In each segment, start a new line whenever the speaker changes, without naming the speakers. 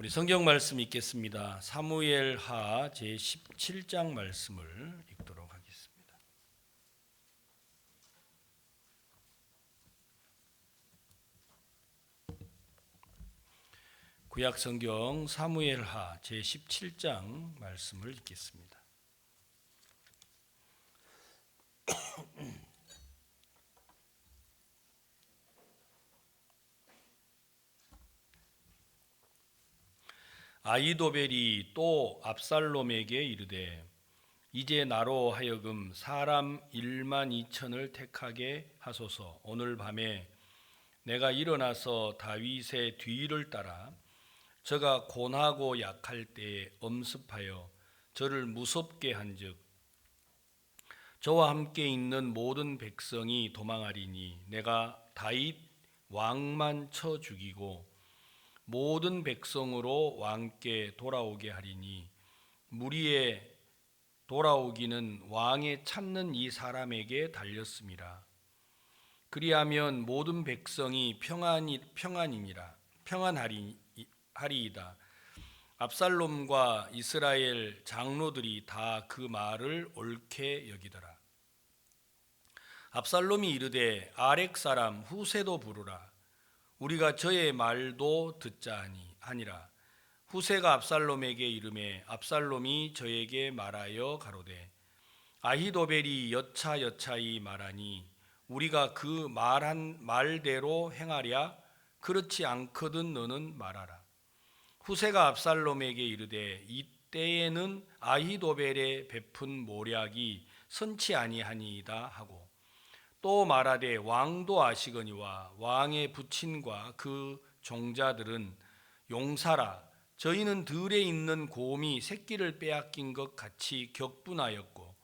우리 성경 말씀 읽겠습니다. 사무엘하 제17장 말씀을 읽도록 하겠습니다. 구약 성경 사무엘하 제17장 말씀을 읽겠습니다. 아히도벨이 또 압살롬에게 이르되 이제 나로 하여금 사람 12,000을 택하게 하소서. 오늘 밤에 내가 일어나서 다윗의 뒤를 따라 저가 곤하고 약할 때에 엄습하여 저를 무섭게 한즉 저와 함께 있는 모든 백성이 도망하리니 내가 다윗 왕만 쳐 죽이고 모든 백성으로 왕께 돌아오게 하리니 무리에 돌아오기는 왕에 찾는 이 사람에게 달렸음이라. 그리하면 모든 백성이 평안하리이다. 압살롬과 이스라엘 장로들이 다 그 말을 옳게 여기더라. 압살롬이 이르되 아렉 사람 후세도 부르라. 우리가 저의 말도 듣자 하니라. 후세가 압살롬에게 이르매 압살롬이 저에게 말하여 가로되 아히도벨이 여차여차히 말하니 우리가 그 말한 말대로 행하랴. 그렇지 않거든 너는 말하라. 후세가 압살롬에게 이르되 이때에는 아히도벨의 베푼 모략이 선치 아니하니이다 하고 또 말하되 왕도 아시거니와 왕의 부친과 그 종자들은 용사라. 저희는 들에 있는 곰이 새끼를 빼앗긴 것 같이 격분하였고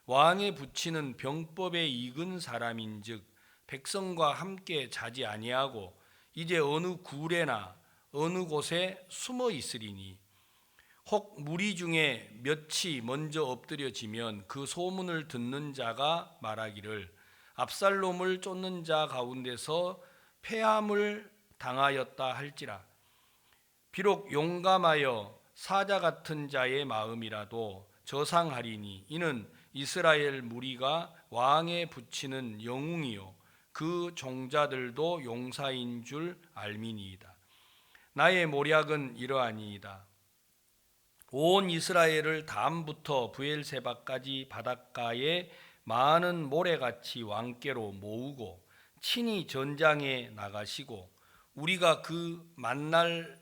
왕의 부친은 병법에 익은 사람인즉 백성과 함께 자지 아니하고 이제 어느 굴에나 어느 곳에 숨어 있으리니 혹 무리 중에 몇이 먼저 엎드려지면 그 소문을 듣는 자가 말하기를 압살롬을 쫓는 자 가운데서 패함을 당하였다 할지라. 비록 용감하여 사자 같은 자의 마음이라도 저상하리니 이는 이스라엘 무리가 왕에 붙이는 영웅이요 그 종자들도 용사인 줄 알미니이다. 나의 모략은 이러하니이다. 온 이스라엘을 담부터 브엘세바까지 바닷가에 많은 모래같이 왕께로 모으고 친히 전장에 나가시고 우리가 그 만날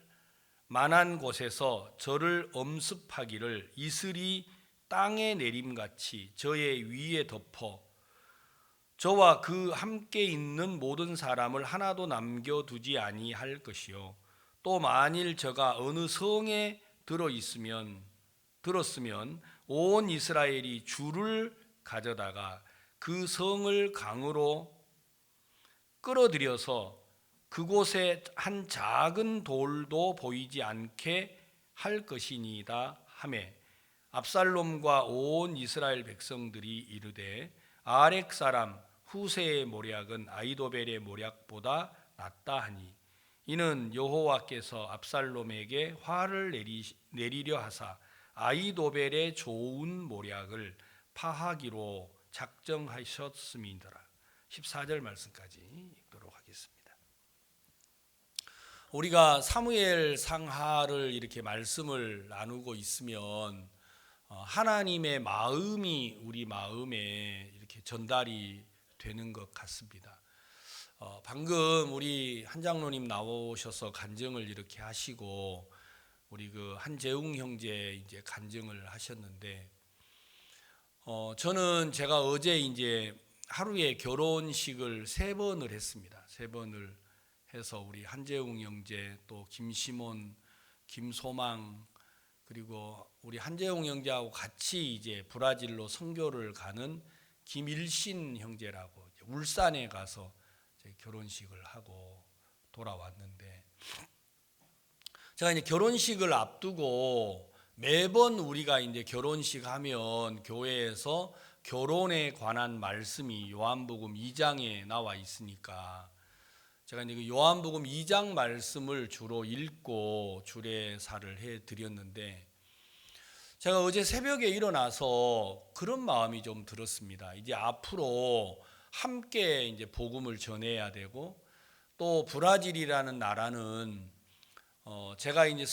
만한 곳에서 저를 엄습하기를 이슬이 땅에 내림같이 저의 위에 덮어 저와 그 함께 있는 모든 사람을 하나도 남겨두지 아니할 것이요 또 만일 저가 어느 성에 들었으면 온 이스라엘이 주를 가져다가 그 성을 강으로 끌어들여서 그곳에 한 작은 돌도 보이지 않게 할 것이니이다 하매 압살롬과 온 이스라엘 백성들이 이르되 아렉 사람 후세의 모략은 아히도벨의 모략보다 낫다 하니 이는 여호와께서 압살롬에게 화를 내리려 하사 아히도벨의 좋은 모략을 파하기로 작정하셨음이더라. 14절 말씀까지 읽도록 하겠습니다. 우리가 사무엘 상하를 이렇게 말씀을 나누고 있으면 하나님의 마음이 우리 마음에 이렇게 전달이 되는 것 같습니다. 방금 우리 한 장로님 나오셔서 간증을 이렇게 하시고 우리 그 한재웅 형제 이제 간증을 하셨는데 저는 제가 어제 이제 하루에 결혼식을 3번을 했습니다. 3번을 해서 우리 한재웅 형제 또 김시몬, 김소망 그리고 우리 한재웅 형제하고 같이 이제 브라질로 선교를 가는 김일신 형제라고 울산에 가서 결혼식을 하고 돌아왔는데 제가 이제 결혼식을 앞두고 매번 우리가 이제 결혼식 하면 교회에서 결혼에 관한 말씀이 요한복음 2장에 나와 있으니까 제가 이제 요한복음 2장 말씀을 주로 읽고 주례사를 해 드렸는데, 제가 어제 새벽에 일어나서 그런 마음이 좀 들었습니다. 이제 앞으로 함께 이제 복음을 전해야 되고, 또 브라질이라는 나라는 제가 이제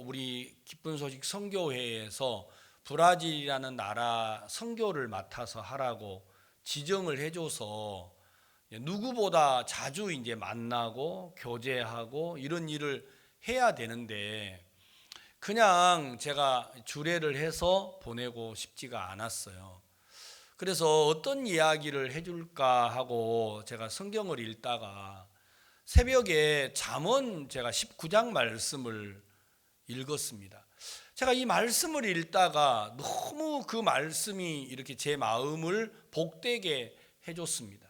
우리 기쁜 소식 선교회에서 브라질이라는 나라 선교를 맡아서 하라고 지정을 해줘서 누구보다 자주 이제 만나고 교제하고 이런 일을 해야 되는데, 그냥 제가 주례를 해서 보내고 싶지가 않았어요. 그래서 어떤 이야기를 해줄까 하고 제가 성경을 읽다가 새벽에 잠언 제가 19장 말씀을 읽었습니다. 제가 이 말씀을 읽다가 너무 그 말씀이 이렇게 제 마음을 복되게 해줬습니다.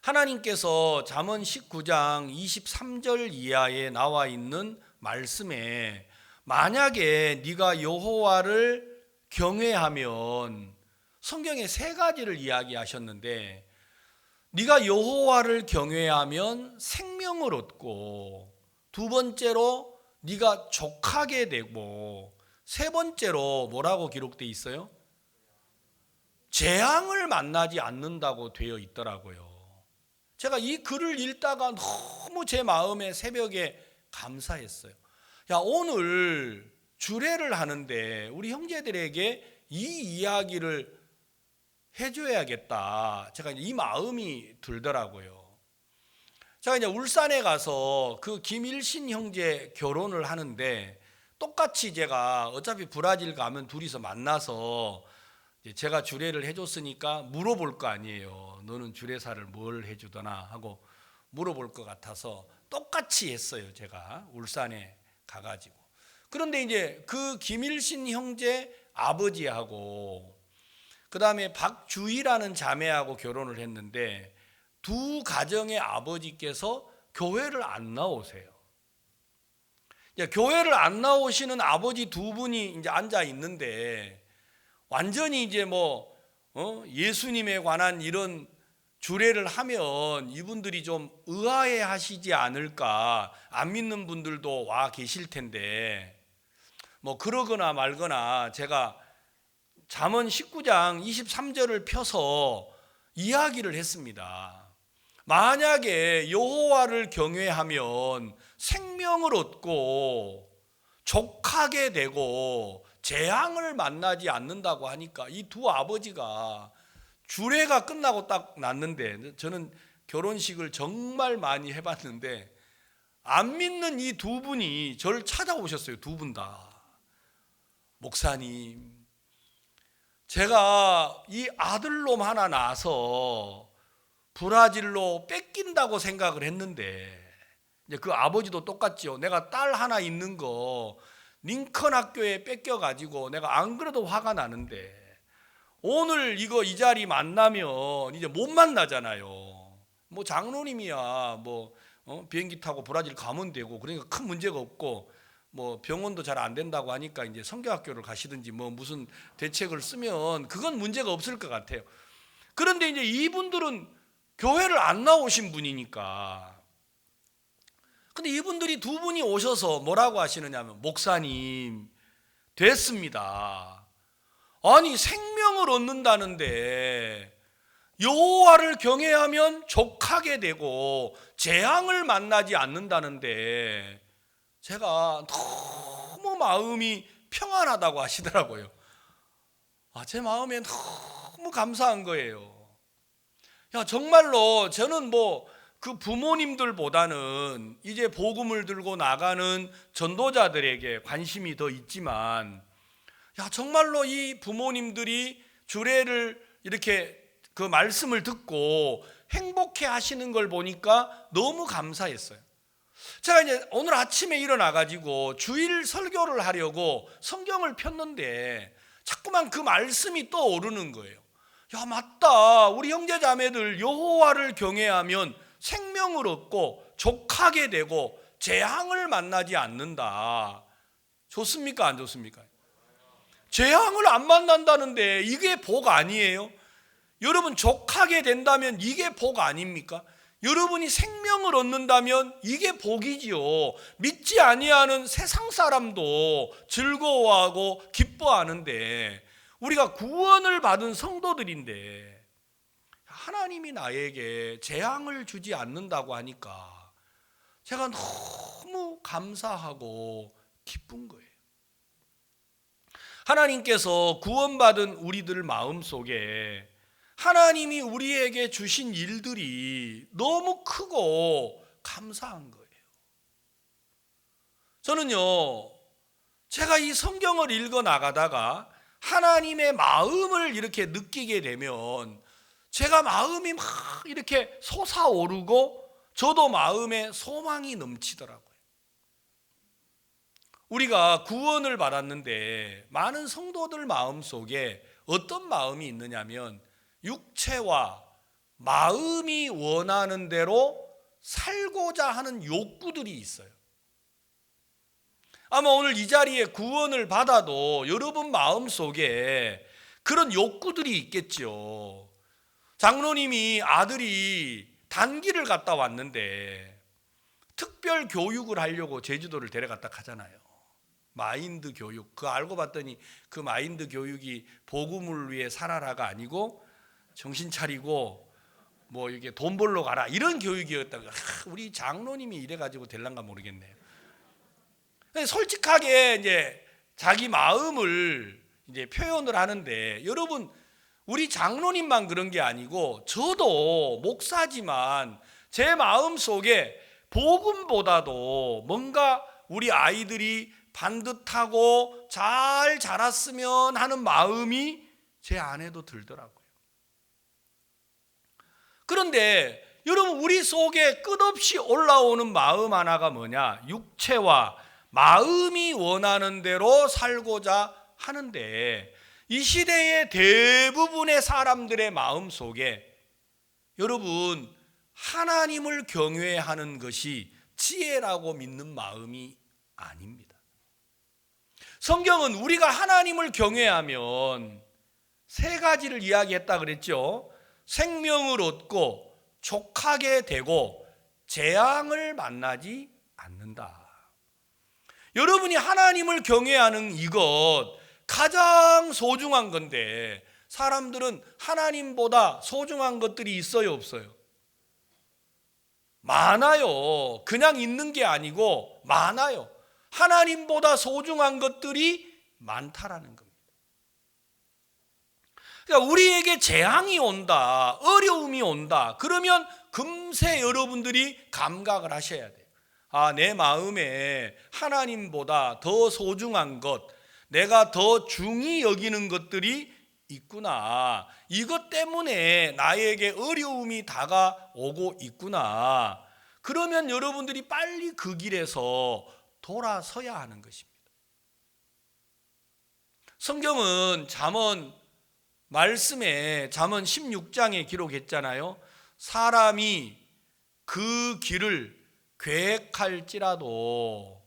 하나님께서 잠언 19장 23절 이하에 나와 있는 말씀에, 만약에 네가 여호와를 경외하면, 성경에 세 가지를 이야기하셨는데, 네가 여호와를 경외하면 생명을 얻고, 두 번째로 네가 족하게 되고, 세 번째로 뭐라고 기록되어 있어요? 재앙을 만나지 않는다고 되어 있더라고요. 제가 이 글을 읽다가 너무 제 마음에 새벽에 감사했어요. 오늘 주례를 하는데 우리 형제들에게 이 이야기를 해줘야겠다, 제가 이 마음이 들더라고요. 제가 이제 울산에 가서 그 김일신 형제 결혼을 하는데, 똑같이 제가 어차피 브라질 가면 둘이서 만나서 제가 주례를 해줬으니까 물어볼 거 아니에요. 너는 주례사를 뭘 해주더나 하고 물어볼 것 같아서 똑같이 했어요. 제가 울산에 가가지고. 그런데 이제 그 김일신 형제 아버지하고 그 다음에 박주희라는 자매하고 결혼을 했는데, 두 가정의 아버지께서 교회를 안 나오세요. 교회를 안 나오시는 아버지 두 분이 이제 앉아 있는데, 완전히 이제 예수님에 관한 이런 주례를 하면 이분들이 좀 의아해 하시지 않을까, 안 믿는 분들도 와 계실 텐데, 그러거나 말거나 제가 잠언 19장 23절을 펴서 이야기를 했습니다. 만약에 여호와를 경외하면 생명을 얻고 족하게 되고 재앙을 만나지 않는다고 하니까, 이 두 아버지가 주례가 끝나고 딱 났는데, 저는 결혼식을 정말 많이 해봤는데 안 믿는 이 두 분이 저를 찾아오셨어요. 두 분 다. 목사님, 제가 이 아들놈 하나 낳아서 브라질로 뺏긴다고 생각을 했는데, 이제 그 아버지도 똑같죠. 내가 딸 하나 있는 거 링컨 학교에 뺏겨가지고 내가 안 그래도 화가 나는데, 오늘 이 자리 만나면 이제 못 만나잖아요. 장로님이야 비행기 타고 브라질 가면 되고, 그러니까 큰 문제가 없고, 병원도 잘 안 된다고 하니까 이제 선교학교를 가시든지 무슨 대책을 쓰면 그건 문제가 없을 것 같아요. 그런데 이제 이분들은 교회를 안 나오신 분이니까. 근데 이분들이 두 분이 오셔서 뭐라고 하시느냐면, 목사님, 됐습니다. 아니, 생명을 얻는다는데 여호와를 경외하면 족하게 되고 재앙을 만나지 않는다는데, 제가 너무 마음이 평안하다고 하시더라고요. 제 마음에 너무 감사한 거예요. 정말로 저는 그 부모님들보다는 이제 복음을 들고 나가는 전도자들에게 관심이 더 있지만, 정말로 이 부모님들이 주례를 이렇게 그 말씀을 듣고 행복해 하시는 걸 보니까 너무 감사했어요. 제가 이제 오늘 아침에 일어나가지고 주일 설교를 하려고 성경을 폈는데 자꾸만 그 말씀이 떠오르는 거예요. 맞다, 우리 형제자매들 여호와를 경외하면 생명을 얻고 족하게 되고 재앙을 만나지 않는다. 좋습니까, 안 좋습니까? 재앙을 안 만난다는데 이게 복 아니에요? 여러분, 족하게 된다면 이게 복 아닙니까? 여러분이 생명을 얻는다면 이게 복이지요. 믿지 아니하는 세상 사람도 즐거워하고 기뻐하는데 우리가 구원을 받은 성도들인데 하나님이 나에게 재앙을 주지 않는다고 하니까 제가 너무 감사하고 기쁜 거예요. 하나님께서 구원받은 우리들 마음속에 하나님이 우리에게 주신 일들이 너무 크고 감사한 거예요. 저는요, 제가 이 성경을 읽어 나가다가 하나님의 마음을 이렇게 느끼게 되면 제가 마음이 막 이렇게 솟아오르고 저도 마음에 소망이 넘치더라고요. 우리가 구원을 받았는데 많은 성도들 마음속에 어떤 마음이 있느냐면 육체와 마음이 원하는 대로 살고자 하는 욕구들이 있어요. 아마 오늘 이 자리에 구원을 받아도 여러분 마음속에 그런 욕구들이 있겠죠. 장로님이 아들이 단기를 갔다 왔는데 특별 교육을 하려고 제주도를 데려갔다 가잖아요. 마인드 교육. 그거 알고 봤더니 그 마인드 교육이 복음을 위해 살아라가 아니고 정신 차리고 뭐 이게 돈 벌러 가라 이런 교육이었다고. 우리 장로님이 이래가지고 될란가 모르겠네요. 솔직하게 이제 자기 마음을 이제 표현을 하는데 여러분 우리 장로님만 그런 게 아니고 저도 목사지만 제 마음 속에 복음보다도 뭔가 우리 아이들이 반듯하고 잘 자랐으면 하는 마음이 제 안에도 들더라고요. 그런데 여러분 우리 속에 끝없이 올라오는 마음 하나가 뭐냐? 육체와 마음이 원하는 대로 살고자 하는데 이 시대의 대부분의 사람들의 마음 속에 여러분 하나님을 경외하는 것이 지혜라고 믿는 마음이 아닙니다. 성경은 우리가 하나님을 경외하면 세 가지를 이야기했다 그랬죠. 생명을 얻고 족하게 되고 재앙을 만나지 않는다. 여러분이 하나님을 경외하는 이것 가장 소중한 건데 사람들은 하나님보다 소중한 것들이 있어요, 없어요? 많아요. 그냥 있는 게 아니고 많아요. 하나님보다 소중한 것들이 많다라는 겁니다. 그러니까 우리에게 재앙이 온다, 어려움이 온다. 그러면 금세 여러분들이 감각을 하셔야 돼요. 아, 내 마음에 하나님보다 더 소중한 것, 내가 더 중히 여기는 것들이 있구나. 이것 때문에 나에게 어려움이 다가오고 있구나. 그러면 여러분들이 빨리 그 길에서 돌아서야 하는 것입니다. 성경은 잠언 말씀에 잠언 16장에 기록했잖아요. 사람이 그 길을 계획할지라도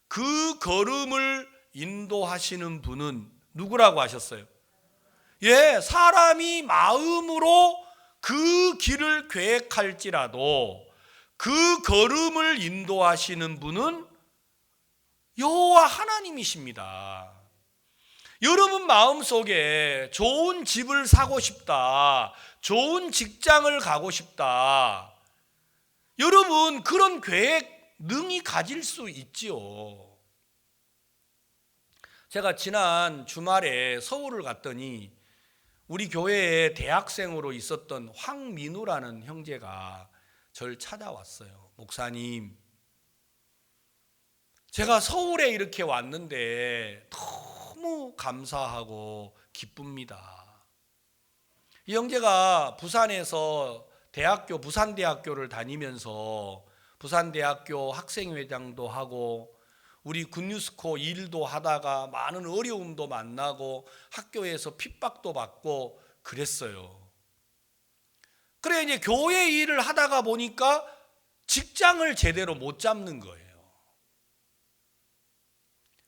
그 걸음을 인도하시는 분은 누구라고 하셨어요? 예, 사람이 마음으로 그 길을 계획할지라도 그 걸음을 인도하시는 분은 여호와 하나님이십니다. 여러분 마음속에 좋은 집을 사고 싶다, 좋은 직장을 가고 싶다, 여러분 그런 계획 능히 가질 수 있지요. 제가 지난 주말에 서울을 갔더니 우리 교회에 대학생으로 있었던 황민우라는 형제가 저를 찾아왔어요. 목사님, 제가 서울에 이렇게 왔는데 너무 감사하고 기쁩니다. 이 형제가 부산에서 부산대학교를 다니면서 부산대학교 학생회장도 하고 우리 굿뉴스코 일도 하다가 많은 어려움도 만나고 학교에서 핍박도 받고 그랬어요. 그래 이제 교회 일을 하다가 보니까 직장을 제대로 못 잡는 거예요.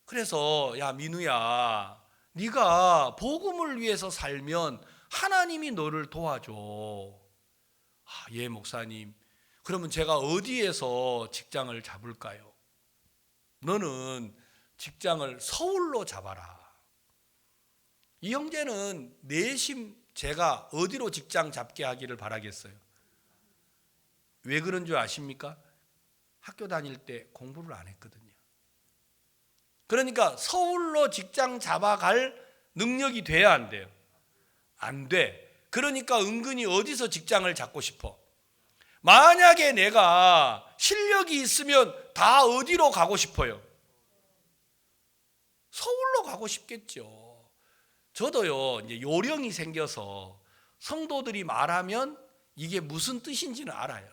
그래서 야 민우야, 네가 복음을 위해서 살면 하나님이 너를 도와줘. 아, 예 목사님. 그러면 제가 어디에서 직장을 잡을까요? 너는 직장을 서울로 잡아라. 이 형제는 내심 제가 어디로 직장 잡게 하기를 바라겠어요. 왜 그런 줄 아십니까? 학교 다닐 때 공부를 안 했거든요. 그러니까 서울로 직장 잡아갈 능력이 돼야 안 돼요? 안 돼. 그러니까 은근히 어디서 직장을 잡고 싶어? 만약에 내가 실력이 있으면 다 어디로 가고 싶어요? 서울로 가고 싶겠죠. 저도요, 이제 요령이 생겨서 성도들이 말하면 이게 무슨 뜻인지는 알아요.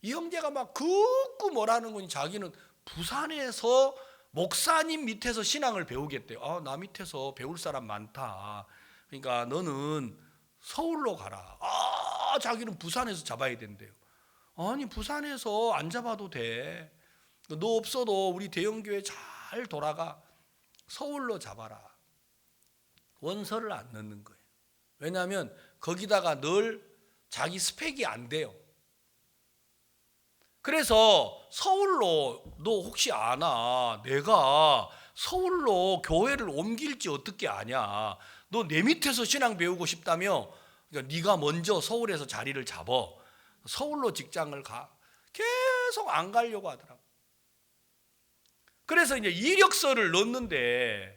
이 형제가 막 극구 뭐라는 거니 자기는 부산에서 목사님 밑에서 신앙을 배우겠대요. 아, 나 밑에서 배울 사람 많다. 그러니까 너는 서울로 가라. 아, 자기는 부산에서 잡아야 된대요. 아니, 부산에서 안 잡아도 돼. 너 없어도 우리 대형교회 잘 돌아가. 서울로 잡아라. 원서를 안 넣는 거예요. 왜냐하면 거기다가 늘 자기 스펙이 안 돼요. 그래서 서울로 너 혹시 아나? 내가 서울로 교회를 옮길지 어떻게 아냐? 너 내 밑에서 신앙 배우고 싶다며? 그러니까 네가 먼저 서울에서 자리를 잡어. 서울로 직장을 가. 계속 안 가려고 하더라고. 그래서 이제 이력서를 넣는데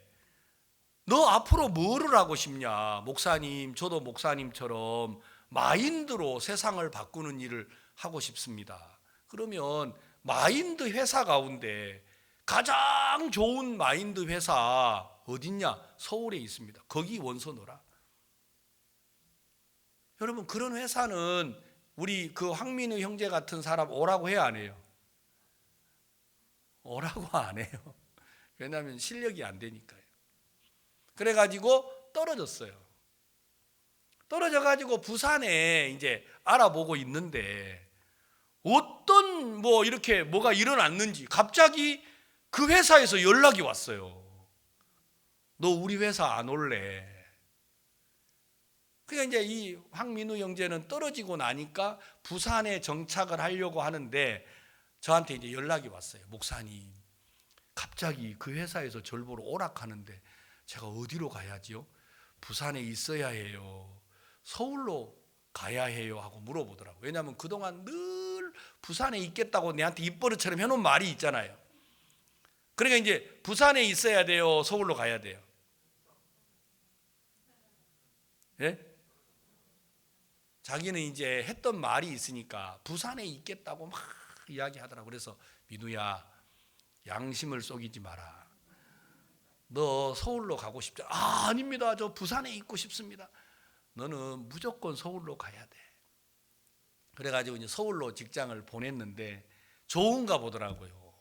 너 앞으로 뭐를 하고 싶냐? 목사님, 저도 목사님처럼 마인드로 세상을 바꾸는 일을 하고 싶습니다. 그러면 마인드 회사 가운데 가장 좋은 마인드 회사 어딨냐? 서울에 있습니다. 거기 원서 넣어라. 여러분, 그런 회사는 우리 그 황민우 형제 같은 사람 오라고 해야 안 해요? 오라고 안 해요. 왜냐하면 실력이 안 되니까요. 그래가지고 떨어졌어요. 떨어져가지고 부산에 이제 알아보고 있는데 어떤 뭐 이렇게 뭐가 일어났는지 갑자기 그 회사에서 연락이 왔어요. 너 우리 회사 안 올래? 그러니까 이제 이 황민우 형제는 떨어지고 나니까 부산에 정착을 하려고 하는데 저한테 이제 연락이 왔어요. 목사님, 갑자기 그 회사에서 절 보러 오락하는데 제가 어디로 가야지요? 부산에 있어야 해요? 서울로 가야 해요? 하고 물어보더라고요. 왜냐하면 그동안 늘 부산에 있겠다고 내한테 입버릇처럼 해놓은 말이 있잖아요. 그러니까 이제 부산에 있어야 돼요? 서울로 가야 돼요? 예? 자기는 이제 했던 말이 있으니까 부산에 있겠다고 막 이야기하더라고요. 그래서 민우야, 양심을 속이지 마라. 너 서울로 가고 싶지? 아, 아닙니다. 저 부산에 있고 싶습니다. 너는 무조건 서울로 가야 돼. 그래가지고 이제 서울로 직장을 보냈는데 좋은가 보더라고요.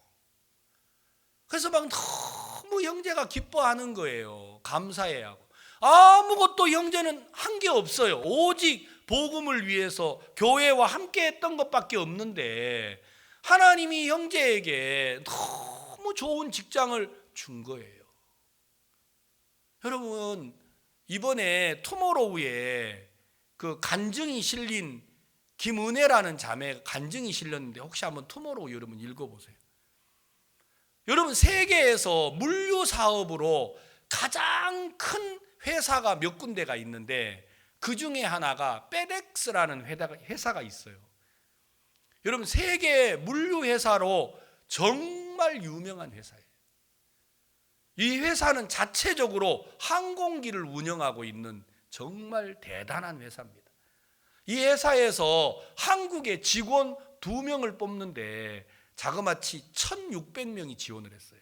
그래서 막 너무 형제가 기뻐하는 거예요. 감사해하고. 아무것도 형제는 한 게 없어요. 오직 복음을 위해서 교회와 함께 했던 것밖에 없는데 하나님이 형제에게 너무 좋은 직장을 준 거예요. 여러분, 이번에 투모로우에 그 간증이 실린 김은혜라는 자매가 간증이 실렸는데 혹시 한번 투모로우 여러분 읽어보세요. 여러분, 세계에서 물류 사업으로 가장 큰 회사가 몇 군데가 있는데 그 중에 하나가 페덱스라는 회사가 있어요. 여러분, 세계 물류 회사로 정말 유명한 회사예요. 이 회사는 자체적으로 항공기를 운영하고 있는 정말 대단한 회사입니다. 이 회사에서 한국의 직원 2명을 뽑는데 자그마치 1,600명이 지원을 했어요.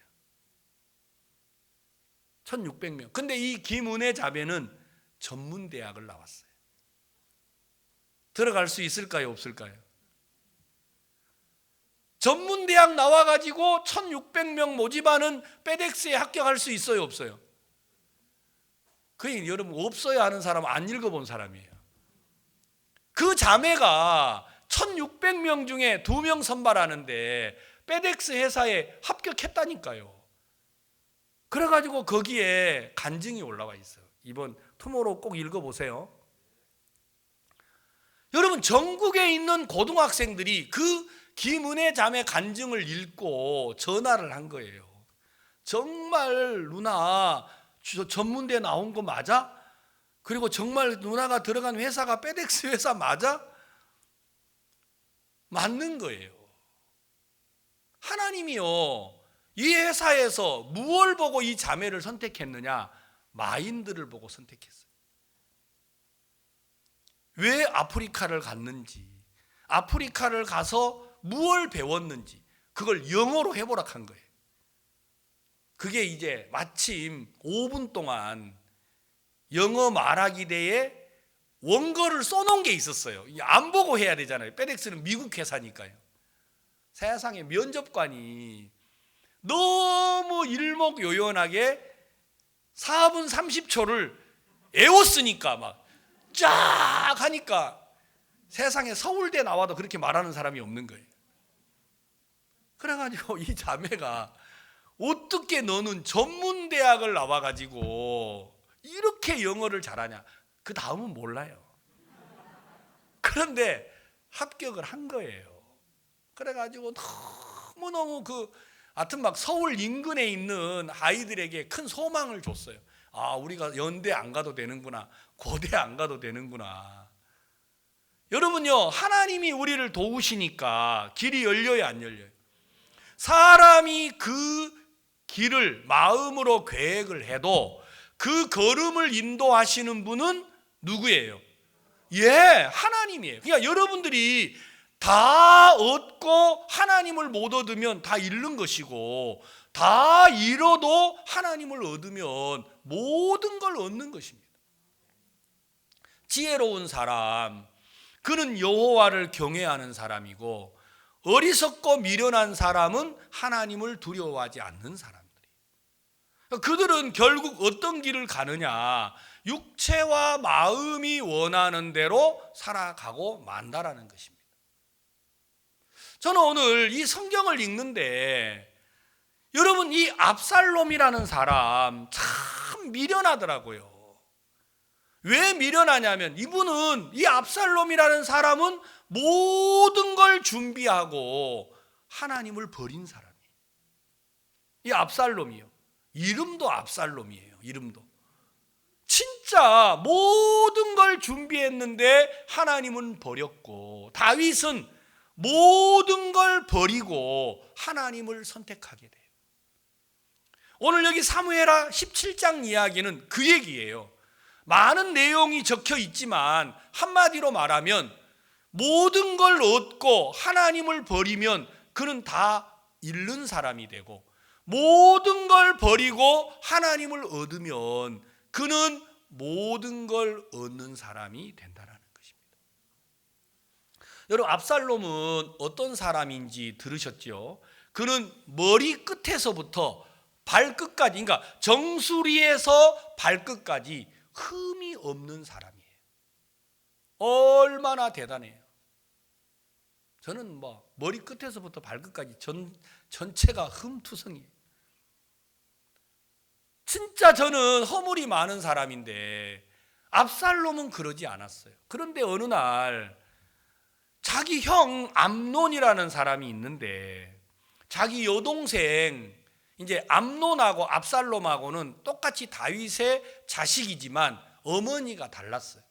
1,600명. 근데 이 김은혜 자매는 전문대학을 나왔어요. 들어갈 수 있을까요? 없을까요? 전문대학 나와가지고 1,600명 모집하는 페덱스에 합격할 수 있어요? 없어요? 그러니까 여러분, 없어야 하는 사람은 안 읽어본 사람이에요. 그 자매가 1,600명 중에 2명 선발하는데 페덱스 회사에 합격했다니까요. 그래가지고 거기에 간증이 올라와 있어요. 이번 투모로우 꼭 읽어보세요. 여러분, 전국에 있는 고등학생들이 그 김은혜 자매 간증을 읽고 전화를 한 거예요. 정말 누나 전문대 나온 거 맞아? 그리고 정말 누나가 들어간 회사가 페덱스 회사 맞아? 맞는 거예요. 하나님이요, 이 회사에서 무엇을 보고 이 자매를 선택했느냐? 마인드를 보고 선택했어요. 왜 아프리카를 갔는지, 아프리카를 가서 무엇을 배웠는지, 그걸 영어로 해보라 한 거예요. 그게 이제 마침 5분 동안 영어 말하기 대회 원고를 써놓은 게 있었어요. 안 보고 해야 되잖아요. 페덱스는 미국 회사니까요. 세상에 면접관이 너무 일목요연하게 4분 30초를 애웠으니까 막 쫙 하니까 세상에 서울대 나와도 그렇게 말하는 사람이 없는 거예요. 그래가지고 이 자매가 어떻게 너는 전문대학을 나와가지고 이렇게 영어를 잘하냐? 그 다음은 몰라요. 그런데 합격을 한 거예요. 그래가지고 너무너무 하여튼 막 서울 인근에 있는 아이들에게 큰 소망을 줬어요. 아, 우리가 연대 안 가도 되는구나, 고대 안 가도 되는구나. 여러분요, 하나님이 우리를 도우시니까 길이 열려요, 안 열려요? 사람이 그 길을 마음으로 계획을 해도 그 걸음을 인도하시는 분은 누구예요? 예, 하나님이에요. 그러니까 여러분들이 다 얻고 하나님을 못 얻으면 다 잃는 것이고, 다 잃어도 하나님을 얻으면 모든 걸 얻는 것입니다. 지혜로운 사람, 그는 여호와를 경외하는 사람이고, 어리석고 미련한 사람은 하나님을 두려워하지 않는 사람들이에요. 그들은 결국 어떤 길을 가느냐? 육체와 마음이 원하는 대로 살아가고 만다라는 것입니다. 저는 오늘 이 성경을 읽는데 여러분, 이 압살롬이라는 사람 참 미련하더라고요. 왜 미련하냐면, 이분은, 이 압살롬이라는 사람은 모든 걸 준비하고 하나님을 버린 사람이에요. 이 압살롬이요, 이름도 압살롬이에요. 이름도 진짜 모든 걸 준비했는데 하나님은 버렸고, 다윗은 모든 걸 버리고 하나님을 선택하게 돼요. 오늘 여기 사무엘하 17장 이야기는 그 얘기예요. 많은 내용이 적혀 있지만 한마디로 말하면, 모든 걸 얻고 하나님을 버리면 그는 다 잃는 사람이 되고, 모든 걸 버리고 하나님을 얻으면 그는 모든 걸 얻는 사람이 된다는 것입니다. 여러분, 압살롬은 어떤 사람인지 들으셨죠? 그는 머리 끝에서부터 발끝까지, 그러니까 정수리에서 발끝까지 흠이 없는 사람이에요. 얼마나 대단해요. 저는 머리 끝에서부터 발끝까지 전체가 흠투성이에요. 진짜 저는 허물이 많은 사람인데 압살롬은 그러지 않았어요. 그런데 어느 날 자기 형 암논이라는 사람이 있는데, 자기 여동생 이제 암논하고 압살롬하고는 똑같이 다윗의 자식이지만 어머니가 달랐어요.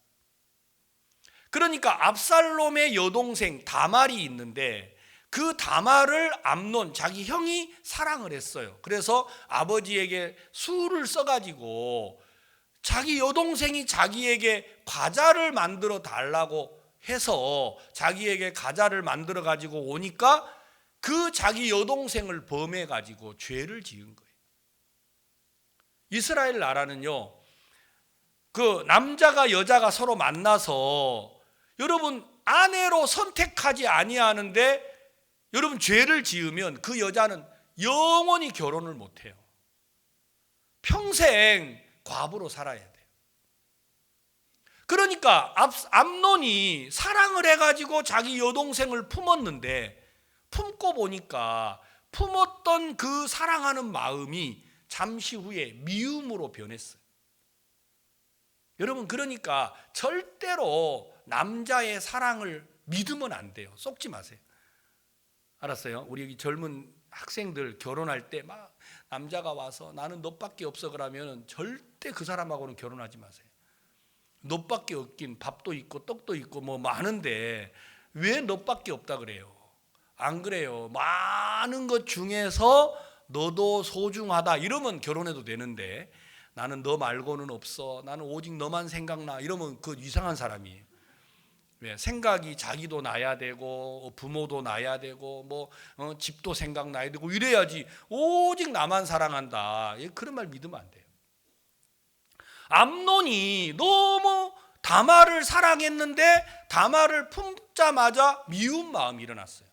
그러니까 압살롬의 여동생 다말이 있는데, 그 다말을 암논, 자기 형이 사랑을 했어요. 그래서 아버지에게 술을 써가지고 자기 여동생이 자기에게 과자를 만들어 달라고 해서 자기에게 과자를 만들어 가지고 오니까 그 자기 여동생을 범해 가지고 죄를 지은 거예요. 이스라엘 나라는요, 그 남자가 여자가 서로 만나서 여러분 아내로 선택하지 아니하는데, 여러분 죄를 지으면 그 여자는 영원히 결혼을 못 해요. 평생 과부로 살아야 돼요. 그러니까 암논이 사랑을 해가지고 자기 여동생을 품었는데, 품고 보니까 품었던 그 사랑하는 마음이 잠시 후에 미움으로 변했어요. 여러분, 그러니까 절대로 남자의 사랑을 믿으면 안 돼요. 속지 마세요. 알았어요? 우리 여기 젊은 학생들 결혼할 때 막 남자가 와서 나는 너밖에 없어 그러면 절대 그 사람하고는 결혼하지 마세요. 너밖에 없긴 밥도 있고 떡도 있고 뭐 많은데 왜 너밖에 없다 그래요? 안 그래요. 많은 것 중에서 너도 소중하다 이러면 결혼해도 되는데, 나는 너 말고는 없어, 나는 오직 너만 생각나 이러면 그 이상한 사람이에요. 왜? 생각이 자기도 나야 되고 부모도 나야 되고 뭐 집도 생각나야 되고 이래야지 오직 나만 사랑한다, 그런 말 믿으면 안 돼요. 암논이 너무 다말을 사랑했는데 다말을 품자마자 미운 마음이 일어났어요.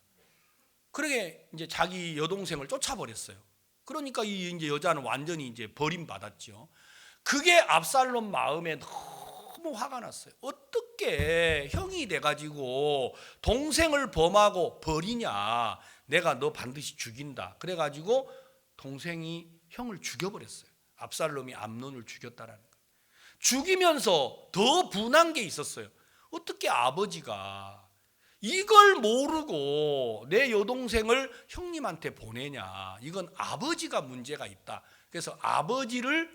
그러게 이제 자기 여동생을 쫓아버렸어요. 그러니까 이 이제 여자는 완전히 이제 버림받았죠. 그게 압살롬 마음에 너무 화가 났어요. 어떻게 형이 돼가지고 동생을 범하고 버리냐? 내가 너 반드시 죽인다. 그래가지고 동생이 형을 죽여버렸어요. 압살롬이 암논을 죽였다라는 거예요. 죽이면서 더 분한 게 있었어요. 어떻게 아버지가 이걸 모르고 내 여동생을 형님한테 보내냐? 이건 아버지가 문제가 있다. 그래서 아버지를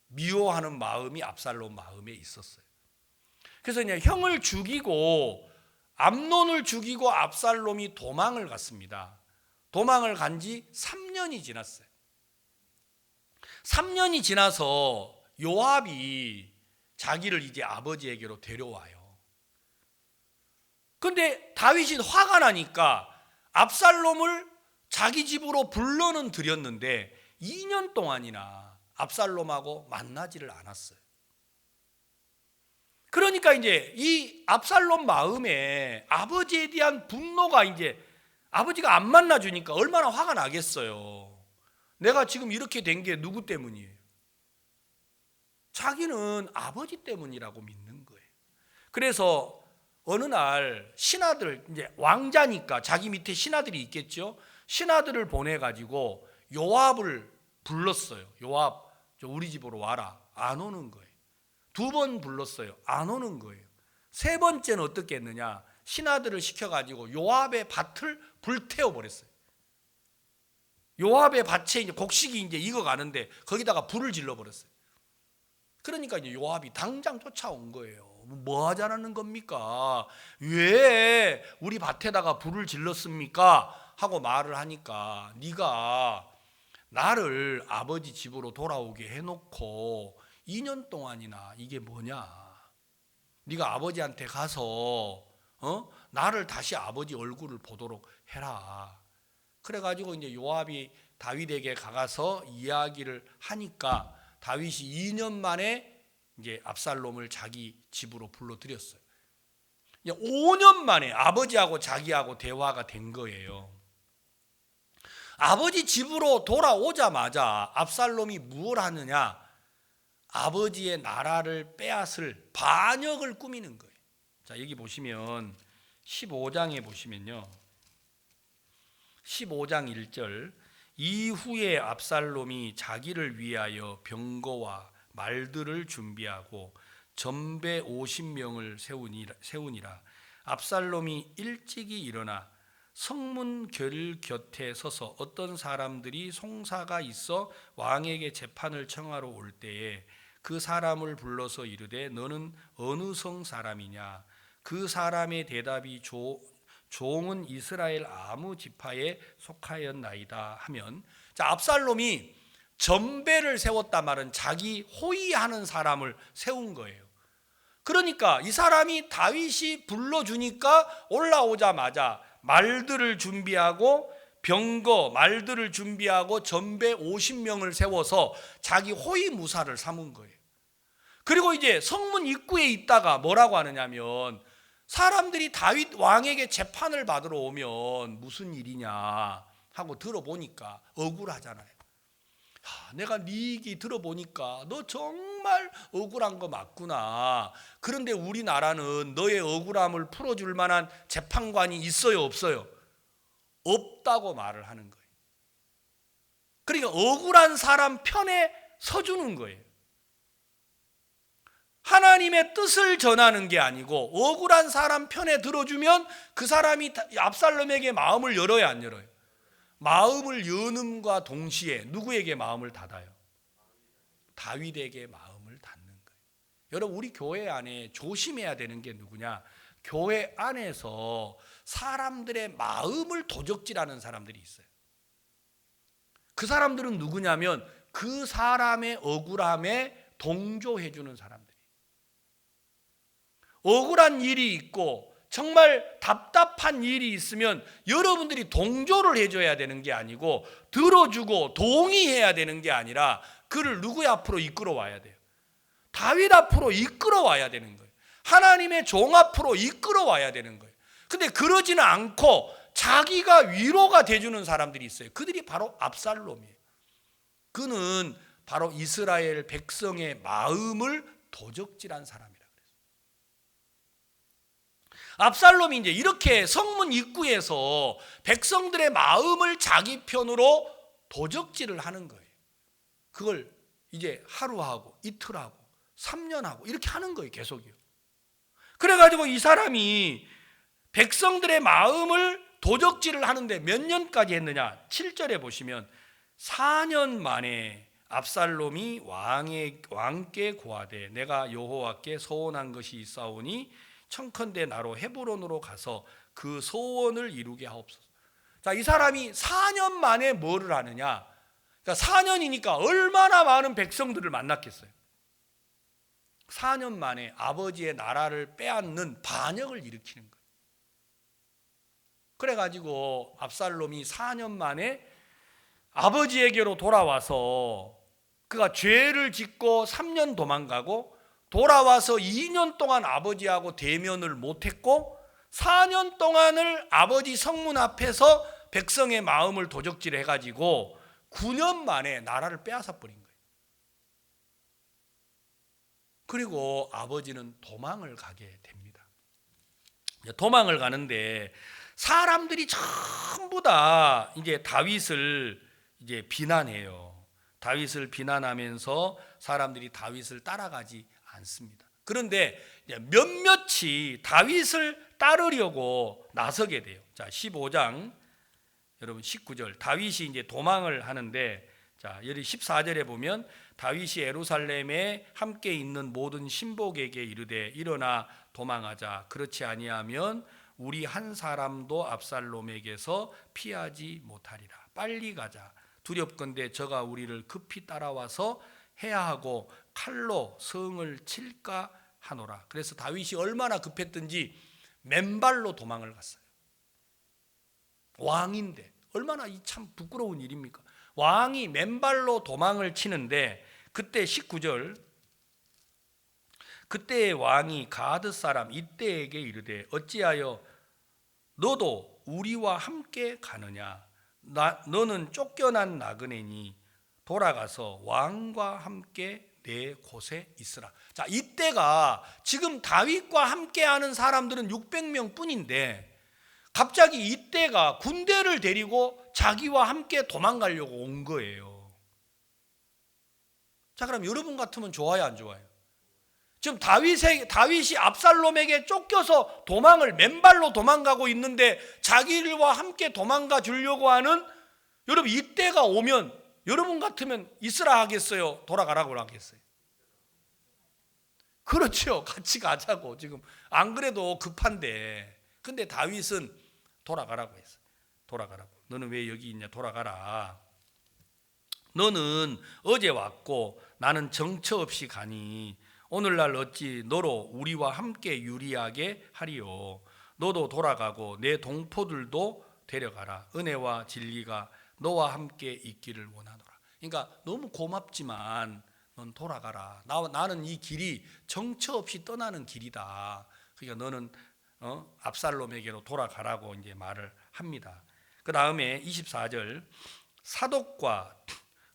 미워하는 마음이 압살롬 마음에 있었어요. 그래서 그냥 형을 죽이고 암논을 죽이고 압살롬이 도망을 갔습니다. 도망을 간 지 3년이 지났어요. 3년이 지나서 요압이 자기를 이제 아버지에게로 데려와요. 근데 다윗이 화가 나니까 압살롬을 자기 집으로 불러는 들였는데 2년 동안이나 압살롬하고 만나지를 않았어요. 그러니까 이제 이 압살롬 마음에 아버지에 대한 분노가, 이제 아버지가 안 만나주니까 얼마나 화가 나겠어요. 내가 지금 이렇게 된 게 누구 때문이에요? 자기는 아버지 때문이라고 믿는 거예요. 그래서 어느 날 신하들, 이제 왕자니까 자기 밑에 신하들이 있겠죠. 신하들을 보내가지고 요압을 불렀어요. 요압, 우리 집으로 와라. 안 오는 거예요. 2번 불렀어요. 안 오는 거예요. 3번째는 어떻게 했느냐? 신하들을 시켜가지고 요압의 밭을 불태워 버렸어요. 요압의 밭에 이제 곡식이 이제 익어가는데 거기다가 불을 질러 버렸어요. 그러니까 이제 요압이 당장 쫓아온 거예요. 뭐 하자는 겁니까? 왜 우리 밭에다가 불을 질렀습니까? 하고 말을 하니까, 네가 나를 아버지 집으로 돌아오게 해놓고 2년 동안이나 이게 뭐냐? 네가 아버지한테 가서 나를 다시 아버지 얼굴을 보도록 해라. 그래가지고 이제 요압이 다윗에게 가서 이야기를 하니까 다윗이 2년 만에 이제 압살롬을 자기 집으로 불러들였어요. 5년 만에 아버지하고 자기하고 대화가 된 거예요. 아버지 집으로 돌아오자마자 압살롬이 무엇을 하느냐? 아버지의 나라를 빼앗을 반역을 꾸미는 거예요. 자, 여기 보시면 15장에 보시면요, 15장 1절, 이후에 압살롬이 자기를 위하여 병거와 말들을 준비하고 전배 50명을 세우니라. 압살롬이 일찍이 일어나 성문 결 곁에 서서 어떤 사람들이 송사가 있어 왕에게 재판을 청하러 올 때에 그 사람을 불러서 이르되 너는 어느 성 사람이냐? 그 사람의 대답이 종은 이스라엘 아무 지파에 속하였나이다 하면, 자, 압살롬이 전배를 세웠단 말은 자기 호위하는 사람을 세운 거예요. 그러니까 이 사람이 다윗이 불러주니까 올라오자마자 말들을 준비하고 병거, 말들을 준비하고 전배 50명을 세워서 자기 호위무사를 삼은 거예요. 그리고 이제 성문 입구에 있다가 뭐라고 하느냐면, 사람들이 다윗 왕에게 재판을 받으러 오면 무슨 일이냐 하고 들어보니까 억울하잖아요. 내가 네 얘기 들어보니까 너 정말 억울한 거 맞구나. 그런데 우리나라는 너의 억울함을 풀어줄 만한 재판관이 있어요, 없어요? 없다고 말을 하는 거예요. 그러니까 억울한 사람 편에 서주는 거예요. 하나님의 뜻을 전하는 게 아니고 억울한 사람 편에 들어주면 그 사람이 압살롬에게 마음을 열어야 안 열어요? 마음을 여는과 동시에 누구에게 마음을 닫아요? 다윗에게 마음을 닫는 거예요. 여러분, 우리 교회 안에 조심해야 되는 게 누구냐? 교회 안에서 사람들의 마음을 도적질하는 사람들이 있어요. 그 사람들은 누구냐면 그 사람의 억울함에 동조해 주는 사람들이에요. 억울한 일이 있고 정말 답답한 일이 있으면 여러분들이 동조를 해줘야 되는 게 아니고 들어주고 동의해야 되는 게 아니라 그를 누구 앞으로 이끌어와야 돼요? 다윗 앞으로 이끌어와야 되는 거예요. 하나님의 종 앞으로 이끌어와야 되는 거예요. 근데 그러지는 않고 자기가 위로가 돼주는 사람들이 있어요. 그들이 바로 압살롬이에요. 그는 바로 이스라엘 백성의 마음을 도적질한 사람이라 그랬어요. 압살롬이 이제 이렇게 성문 입구에서 백성들의 마음을 자기 편으로 도적질을 하는 거예요. 그걸 이제 하루하고 이틀하고 3년하고 이렇게 하는 거예요. 계속이요. 그래가지고 이 사람이 백성들의 마음을 도적질을 하는데 몇 년까지 했느냐? 7절에 보시면 4년 만에 압살롬이 왕께 고하되 내가 여호와께 소원한 것이 있사오니 청컨대 나로 헤브론으로 가서 그 소원을 이루게 하옵소서. 자, 이 사람이 4년 만에 뭐를 하느냐? 그러니까 4년이니까 얼마나 많은 백성들을 만났겠어요. 4년 만에 아버지의 나라를 빼앗는 반역을 일으키는 거예요. 그래가지고 압살롬이 4년 만에 아버지에게로 돌아와서 그가 죄를 짓고 3년 도망가고 돌아와서 2년 동안 아버지하고 대면을 못했고 4년 동안을 아버지 성문 앞에서 백성의 마음을 도적질해가지고 9년 만에 나라를 빼앗아 버린 거예요. 그리고 아버지는 도망을 가게 됩니다. 도망을 가는데 사람들이 전부 다 이제 다윗을 이제 비난해요. 다윗을 비난하면서 사람들이 다윗을 따라가지 않습니다. 그런데 몇몇이 다윗을 따르려고 나서게 돼요. 자, 15장 여러분 19절 다윗이 이제 도망을 하는데 자, 여기 14절에 보면 다윗이 예루살렘에 함께 있는 모든 신복에게 이르되 일어나 도망하자. 그렇지 아니하면 우리 한 사람도 압살롬에게서 피하지 못하리라. 빨리 가자. 두렵건대 저가 우리를 급히 따라와서 해야 하고 칼로 성을 칠까 하노라. 그래서 다윗이 얼마나 급했든지 맨발로 도망을 갔어요. 왕인데 얼마나 이 참 부끄러운 일입니까? 왕이 맨발로 도망을 치는데 그때 19절 그때의 왕이 가드 사람 이때에게 이르되 어찌하여 너도 우리와 함께 가느냐? 너는 쫓겨난 나그네니 돌아가서 왕과 함께 내 곳에 있으라. 자, 이때가 지금 다윗과 함께하는 사람들은 600명 뿐인데 갑자기 이때가 군대를 데리고 자기와 함께 도망가려고 온 거예요. 자, 그럼 여러분 같으면 좋아요, 안 좋아요? 지금 다윗이 압살롬에게 쫓겨서 도망을 맨발로 도망가고 있는데 자기와 함께 도망가 주려고 하는 여러분 이때가 오면 여러분 같으면 있으라 하겠어요? 돌아가라고 하겠어요? 그렇죠. 같이 가자고. 지금 안 그래도 급한데 근데 다윗은 돌아가라고 했어요. 돌아가라고. 너는 왜 여기 있냐? 돌아가라. 너는 어제 왔고 나는 정처 없이 가니 오늘날 어찌 너로 우리와 함께 유리하게 하리요. 너도 돌아가고 내 동포들도 데려가라. 은혜와 진리가 너와 함께 있기를 원하노라. 그러니까 너무 고맙지만 넌 돌아가라. 나는 이 길이 정처 없이 떠나는 길이다. 그러니까 너는 압살롬에게로 돌아가라고 이제 말을 합니다. 그 다음에 24절 사독과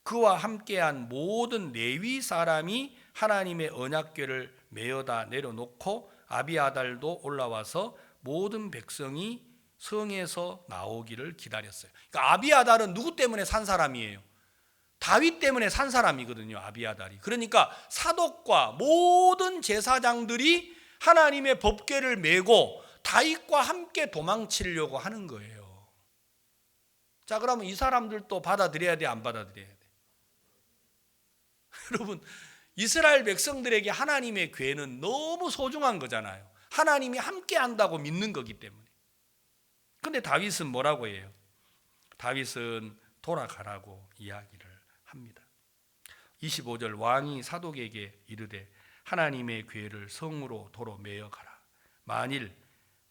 그와 함께한 모든 레위 사람이 하나님의 언약궤를 메어다 내려놓고 아비아달도 올라와서 모든 백성이 성에서 나오기를 기다렸어요. 그러니까 아비아달은 누구 때문에 산 사람이에요? 다윗 때문에 산 사람이거든요, 아비아달이. 그러니까 사독과 모든 제사장들이 하나님의 법궤를 메고 다윗과 함께 도망치려고 하는 거예요. 자, 그러면 이 사람들도 받아들여야 돼, 안 받아들여야 돼? 여러분, 이스라엘 백성들에게 하나님의 궤는 너무 소중한 거잖아요. 하나님이 함께 한다고 믿는 거기 때문에. 근데 다윗은 뭐라고 해요? 다윗은 돌아가라고 이야기를 합니다. 25절, 왕이 사독에게 이르되 하나님의 궤를 성으로 도로 메어 가라. 만일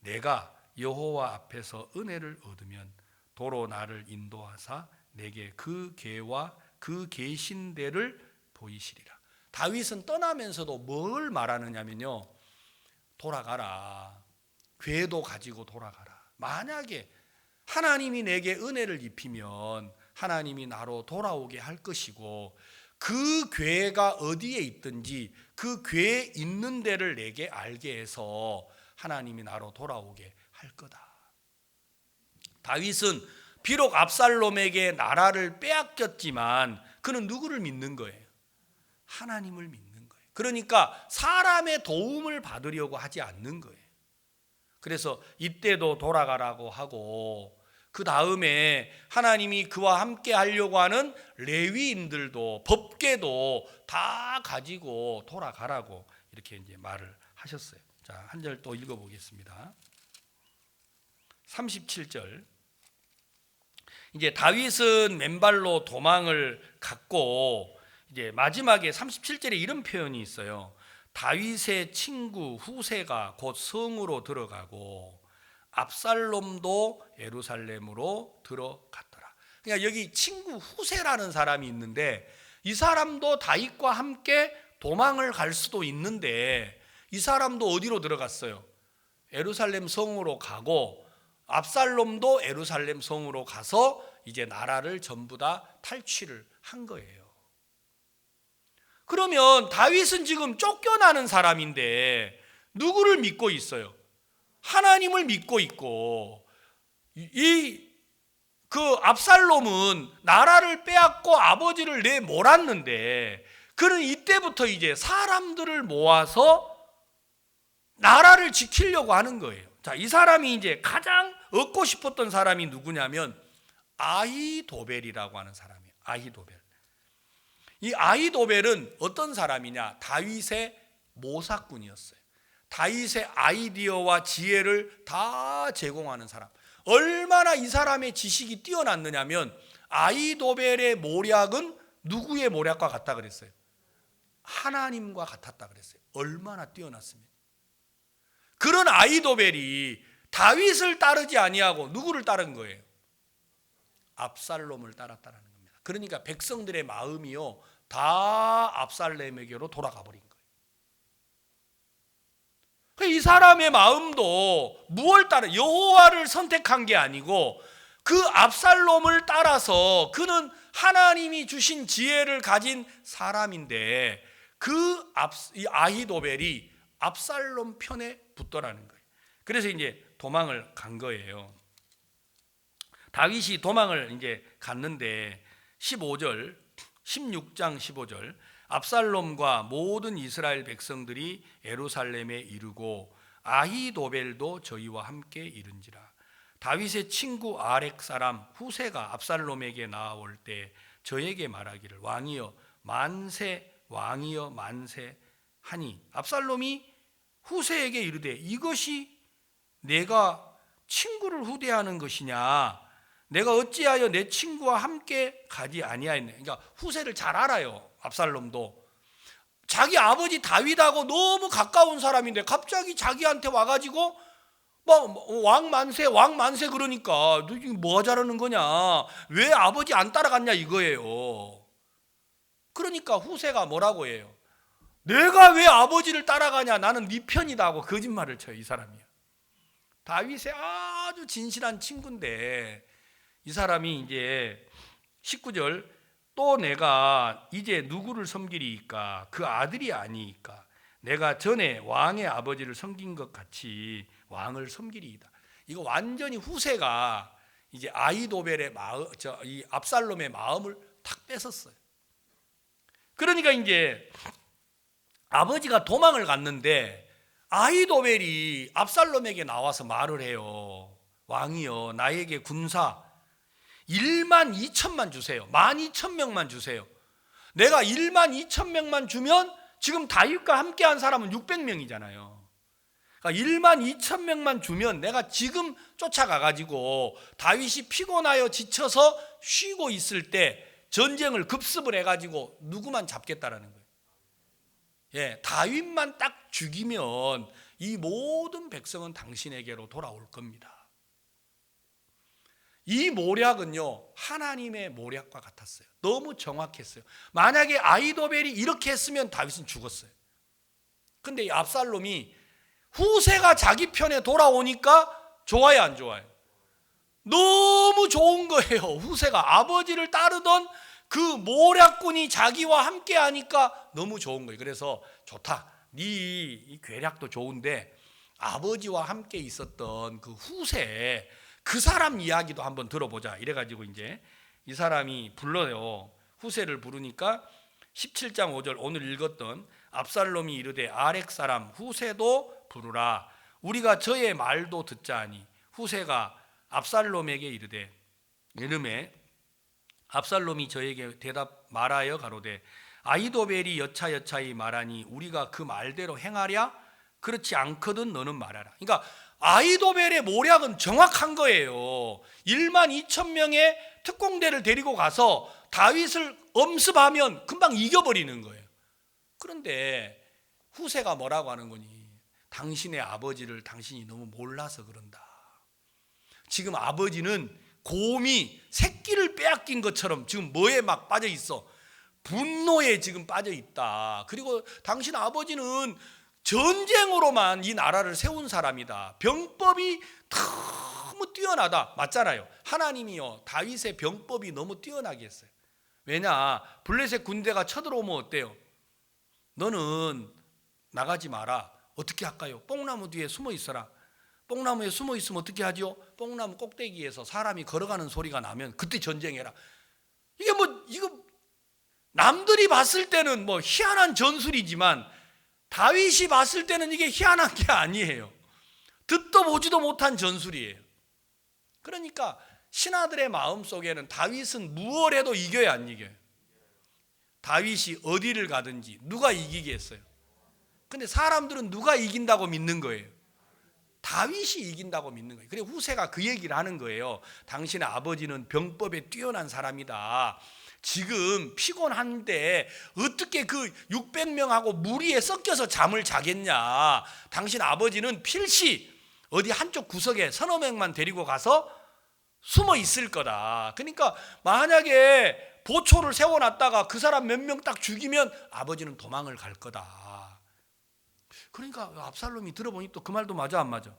내가 여호와 앞에서 은혜를 얻으면 도로 나를 인도하사 내게 그 궤와 그 계신 데를 보이시리라. 다윗은 떠나면서도 뭘 말하느냐면요, 돌아가라. 궤도 가지고 돌아가라. 만약에 하나님이 내게 은혜를 입히면 하나님이 나로 돌아오게 할 것이고, 그 궤가 어디에 있든지 그 궤 있는 데를 내게 알게 해서 하나님이 나로 돌아오게 할 거다. 다윗은 비록 압살롬에게 나라를 빼앗겼지만 그는 누구를 믿는 거예요? 하나님을 믿는 거예요. 그러니까 사람의 도움을 받으려고 하지 않는 거예요. 그래서 이때도 돌아가라고 하고, 그 다음에 하나님이 그와 함께 하려고 하는 레위인들도 법궤도 다 가지고 돌아가라고 이렇게 이제 말을 하셨어요. 자, 한 절 또 읽어보겠습니다. 37절. 이제 다윗은 맨발로 도망을 갔고, 이제 마지막에 37절에 이런 표현이 있어요. 다윗의 친구 후세가 곧 성으로 들어가고 압살롬도 예루살렘으로 들어갔더라. 그러니까 여기 친구 후세라는 사람이 있는데, 이 사람도 다윗과 함께 도망을 갈 수도 있는데 이 사람도 어디로 들어갔어요? 예루살렘 성으로 가고, 압살롬도 예루살렘 성으로 가서 이제 나라를 전부 다 탈취를 한 거예요. 그러면 다윗은 지금 쫓겨나는 사람인데 누구를 믿고 있어요? 하나님을 믿고 있고, 그 압살롬은 나라를 빼앗고 아버지를 내몰았는데 그는 이때부터 이제 사람들을 모아서 나라를 지키려고 하는 거예요. 자, 이 사람이 이제 가장 얻고 싶었던 사람이 누구냐면 아히도벨이라고 하는 사람이에요. 아히도벨. 이 아히도벨은 어떤 사람이냐? 다윗의 모사꾼이었어요. 다윗의 아이디어와 지혜를 다 제공하는 사람. 얼마나 이 사람의 지식이 뛰어났느냐면 아히도벨의 모략은 누구의 모략과 같다 그랬어요? 하나님과 같았다 그랬어요. 얼마나 뛰어났습니까? 그런 아히도벨이 다윗을 따르지 아니하고 누구를 따른 거예요? 압살롬을 따랐다는 겁니다. 그러니까 백성들의 마음이요, 다 압살롬에게로 돌아가 버린 거예요. 이 사람의 마음도 무엇을 따라? 여호와를 선택한 게 아니고 그 압살롬을 따라서, 그는 하나님이 주신 지혜를 가진 사람인데 이 아히도벨이 압살롬 편에 붙더라는 거예요. 그래서 이제 도망을 간 거예요. 다윗이 도망을 이제 갔는데 15절, 16장 15절, 압살롬과 모든 이스라엘 백성들이 예루살렘에 이르고 아히도벨도 저희와 함께 이른지라. 다윗의 친구 아렉 사람 후세가 압살롬에게 나아올 때 저에게 말하기를 왕이여 만세, 왕이여 만세 하니, 압살롬이 후세에게 이르되 이것이 내가 친구를 후대하는 것이냐? 내가 어찌하여 내 친구와 함께 가지 아니하였냐? 그러니까 후세를 잘 알아요. 압살롬도 자기 아버지 다윗하고 너무 가까운 사람인데 갑자기 자기한테 와가지고 왕 만세 그러니까 너 지금 뭐 하자라는 거냐? 왜 아버지 안 따라갔냐 이거예요. 그러니까 후세가 뭐라고 해요? 내가 왜 아버지를 따라가냐? 나는 네 편이다 하고 거짓말을 쳐요. 이 사람이요. 다윗의 아주 진실한 친구인데 이 사람이 이제 19절, 또 내가 이제 누구를 섬기리이까? 그 아들이 아니이까? 내가 전에 왕의 아버지를 섬긴 것 같이 왕을 섬기리이다. 이거 완전히 후세가 이제 아히도벨의 마음, 이 압살롬의 마음을 탁 뺏었어요. 그러니까 이제 아버지가 도망을 갔는데 아히도벨이 압살롬에게 나와서 말을 해요. 왕이여, 나에게 군사 1만 2천만 주세요. 12,000명만 주세요. 내가 1만 2천 명만 주면 지금 다윗과 함께한 사람은 600명이잖아요. 그러니까 1만 2천 명만 주면 내가 지금 쫓아가가지고 다윗이 피곤하여 지쳐서 쉬고 있을 때 전쟁을 급습을 해가지고 누구만 잡겠다라는 거예요. 예, 다윗만 딱 죽이면 이 모든 백성은 당신에게로 돌아올 겁니다. 이 모략은요, 하나님의 모략과 같았어요. 너무 정확했어요. 만약에 아히도벨이 이렇게 했으면 다윗은 죽었어요. 근데 이 압살롬이 후세가 자기 편에 돌아오니까 좋아요, 안 좋아요? 너무 좋은 거예요. 후세가 아버지를 따르던 그 모략군이 자기와 함께 하니까 너무 좋은 거예요. 그래서 좋다. 네 괴략도 좋은데 아버지와 함께 있었던 그 후세, 그 사람 이야기도 한번 들어보자. 이래가지고 이제 이 사람이 불러요. 후세를 부르니까 17장 5절 오늘 읽었던 압살롬이 이르되 아렉 사람 후세도 부르라. 우리가 저의 말도 듣자하니 후세가 압살롬에게 이르되 이름에 압살롬이 저에게 대답 말하여 가로되 아히도벨이 여차여차히 말하니 우리가 그 말대로 행하랴? 그렇지 않거든 너는 말하라. 그러니까 아히도벨의 모략은 정확한 거예요. 1만 2천 명의 특공대를 데리고 가서 다윗을 엄습하면 금방 이겨버리는 거예요. 그런데 후세가 뭐라고 하는 거니? 당신의 아버지를 당신이 너무 몰라서 그런다. 지금 아버지는 곰이 새끼를 빼앗긴 것처럼 지금 뭐에 막 빠져 있어? 분노에 지금 빠져 있다. 그리고 당신 아버지는 전쟁으로만 이 나라를 세운 사람이다. 병법이 너무 뛰어나다. 맞잖아요. 하나님이요, 다윗의 병법이 너무 뛰어나게 했어요. 왜냐? 블레셋 군대가 쳐들어오면 어때요? 너는 나가지 마라. 어떻게 할까요? 뽕나무 뒤에 숨어 있어라. 뽕나무에 숨어 있으면 어떻게 하죠? 뽕나무 꼭대기에서 사람이 걸어가는 소리가 나면 그때 전쟁해라. 이게 이거 남들이 봤을 때는 희한한 전술이지만 다윗이 봤을 때는 이게 희한한 게 아니에요. 듣도 보지도 못한 전술이에요. 그러니까 신하들의 마음속에는 다윗은 무엇 해도 이겨야 안 이겨요. 다윗이 어디를 가든지 누가 이기겠어요? 근데 사람들은 누가 이긴다고 믿는 거예요? 다윗이 이긴다고 믿는 거예요. 그래서 후세가 그 얘기를 하는 거예요. 당신의 아버지는 병법에 뛰어난 사람이다. 지금 피곤한데 어떻게 그 600명하고 무리에 섞여서 잠을 자겠냐. 당신 아버지는 필시 어디 한쪽 구석에 서너 명만 데리고 가서 숨어 있을 거다. 그러니까 만약에 보초를 세워놨다가 그 사람 몇 명 딱 죽이면 아버지는 도망을 갈 거다. 그러니까 압살롬이 들어보니 또 그 말도 맞아, 안 맞아?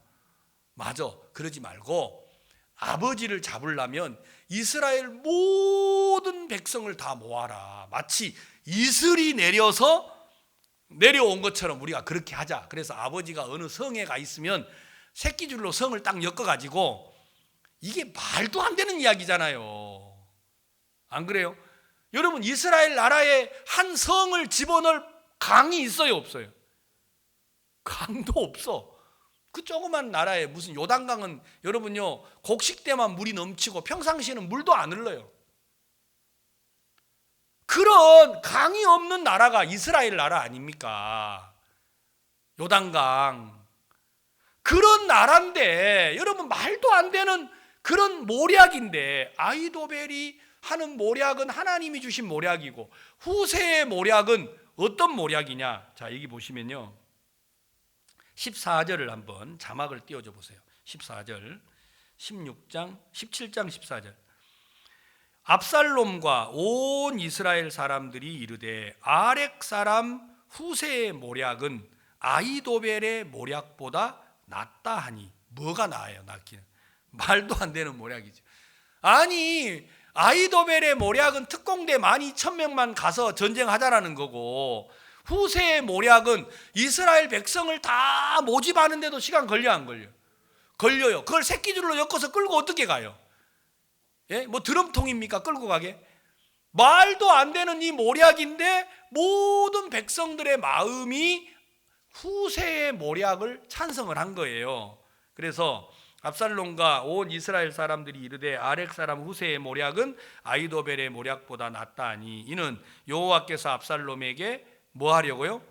맞아. 그러지 말고 아버지를 잡으려면 이스라엘 모든 백성을 다 모아라. 마치 이슬이 내려온 것처럼 우리가 그렇게 하자. 그래서 아버지가 어느 성에 가 있으면 새끼줄로 성을 딱 엮어가지고, 이게 말도 안 되는 이야기잖아요. 안 그래요? 여러분, 이스라엘 나라에 한 성을 집어넣을 강이 있어요, 없어요? 강도 없어. 그 조그만 나라에 무슨 요단강은 여러분요, 곡식 때만 물이 넘치고 평상시에는 물도 안 흘러요. 그런 강이 없는 나라가 이스라엘 나라 아닙니까? 요단강. 그런 나라인데 여러분, 말도 안 되는 그런 모략인데, 아히도벨이 하는 모략은 하나님이 주신 모략이고, 후세의 모략은 어떤 모략이냐? 자, 여기 보시면요, 14절을 한번 자막을 띄워줘 보세요. 14절, 17장 14절. 압살롬과 온 이스라엘 사람들이 이르되 아렉 사람 후세의 모략은 아히도벨의 모략보다 낫다 하니. 뭐가 나아요? 낫기는 말도 안 되는 모략이죠. 아니, 아히도벨의 모략은 특공대 12,000명만 가서 전쟁하자라는 거고, 후세의 모략은 이스라엘 백성을 다 모집하는데도 시간 걸려, 안 걸려? 걸려요. 그걸 새끼줄로 엮어서 끌고 어떻게 가요? 예? 뭐 드럼통입니까? 끌고 가게? 말도 안 되는 이 모략인데 모든 백성들의 마음이 후세의 모략을 찬성을 한 거예요. 그래서 압살롬과 온 이스라엘 사람들이 이르되 아렉 사람 후세의 모략은 아히도벨의 모략보다 낫다 하니 이는 여호와께서 압살롬에게 뭐 하려고요?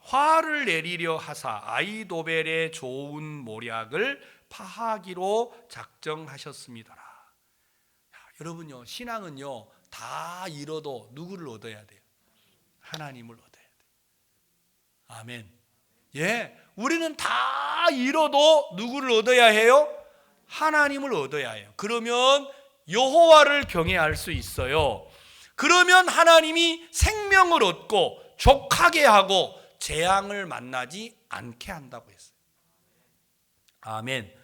화를 내리려 하사 아히도벨의 좋은 모략을 파하기로 작정하셨습니다라. 여러분요, 신앙은요 다 잃어도 누구를 얻어야 돼요? 하나님을 얻어야 돼요. 아멘. 예, 우리는 다 잃어도 누구를 얻어야 해요? 하나님을 얻어야 해요. 그러면 여호와를 경외할 수 있어요. 그러면 하나님이 생명을 얻고 족하게 하고 재앙을 만나지 않게 한다고 했어요. 아멘.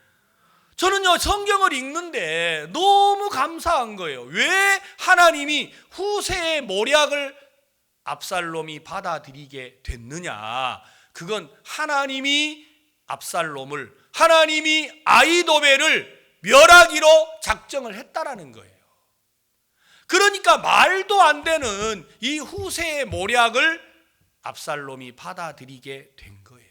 저는요 성경을 읽는데 너무 감사한 거예요. 왜 하나님이 후세의 모략을 압살롬이 받아들이게 됐느냐? 그건 하나님이 압살롬을, 하나님이 아히도벨을 멸하기로 작정을 했다라는 거예요. 그러니까 말도 안 되는 이 후세의 모략을 압살롬이 받아들이게 된 거예요.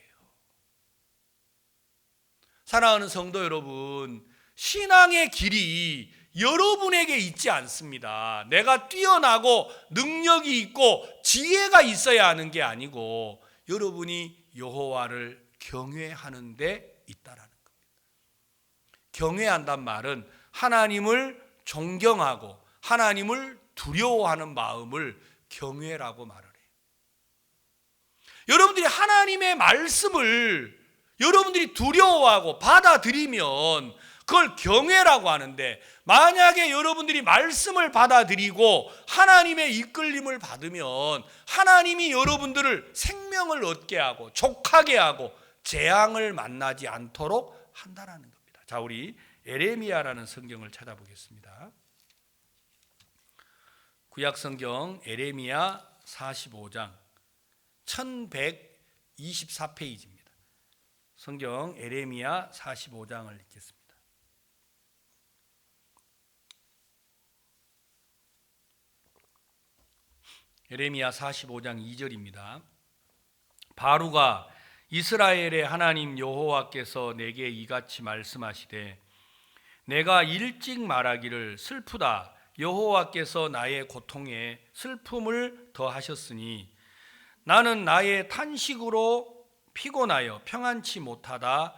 사랑하는 성도 여러분, 신앙의 길이 여러분에게 있지 않습니다. 내가 뛰어나고 능력이 있고 지혜가 있어야 하는 게 아니고 여러분이 여호와를 경외하는 데 있다라는 겁니다. 경외한단 말은 하나님을 존경하고 하나님을 두려워하는 마음을 경외라고 말을 해요. 여러분들이 하나님의 말씀을 여러분들이 두려워하고 받아들이면 그걸 경외라고 하는데, 만약에 여러분들이 말씀을 받아들이고 하나님의 이끌림을 받으면 하나님이 여러분들을 생명을 얻게 하고 족하게 하고 재앙을 만나지 않도록 한다는 겁니다. 자, 우리 에레미야라는 성경을 찾아보겠습니다. 구약성경 에레미야 45장 1124페이지입니다. 성경 에레미야 45장을 읽겠습니다. 에레미야 45장 2절입니다. 바루가 이스라엘의 하나님 여호와께서 내게 이같이 말씀하시되 내가 일찍 말하기를 슬프다 여호와께서 나의 고통에 슬픔을 더하셨으니 나는 나의 탄식으로 피곤하여 평안치 못하다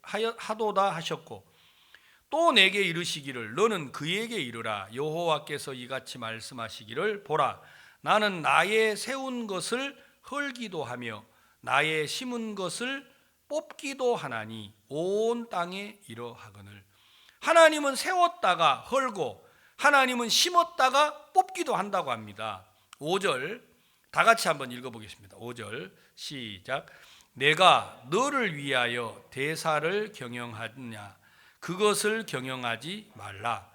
하도다 하셨고 또 내게 이르시기를 너는 그에게 이르라 여호와께서 이같이 말씀하시기를 보라 나는 나의 세운 것을 헐기도 하며 나의 심은 것을 뽑기도 하나니 온 땅에 이러하거늘. 하나님은 세웠다가 헐고 하나님은 심었다가 뽑기도 한다고 합니다. 5절 다 같이 한번 읽어보겠습니다. 5절 시작. 내가 너를 위하여 대사를 경영하느냐 그것을 경영하지 말라.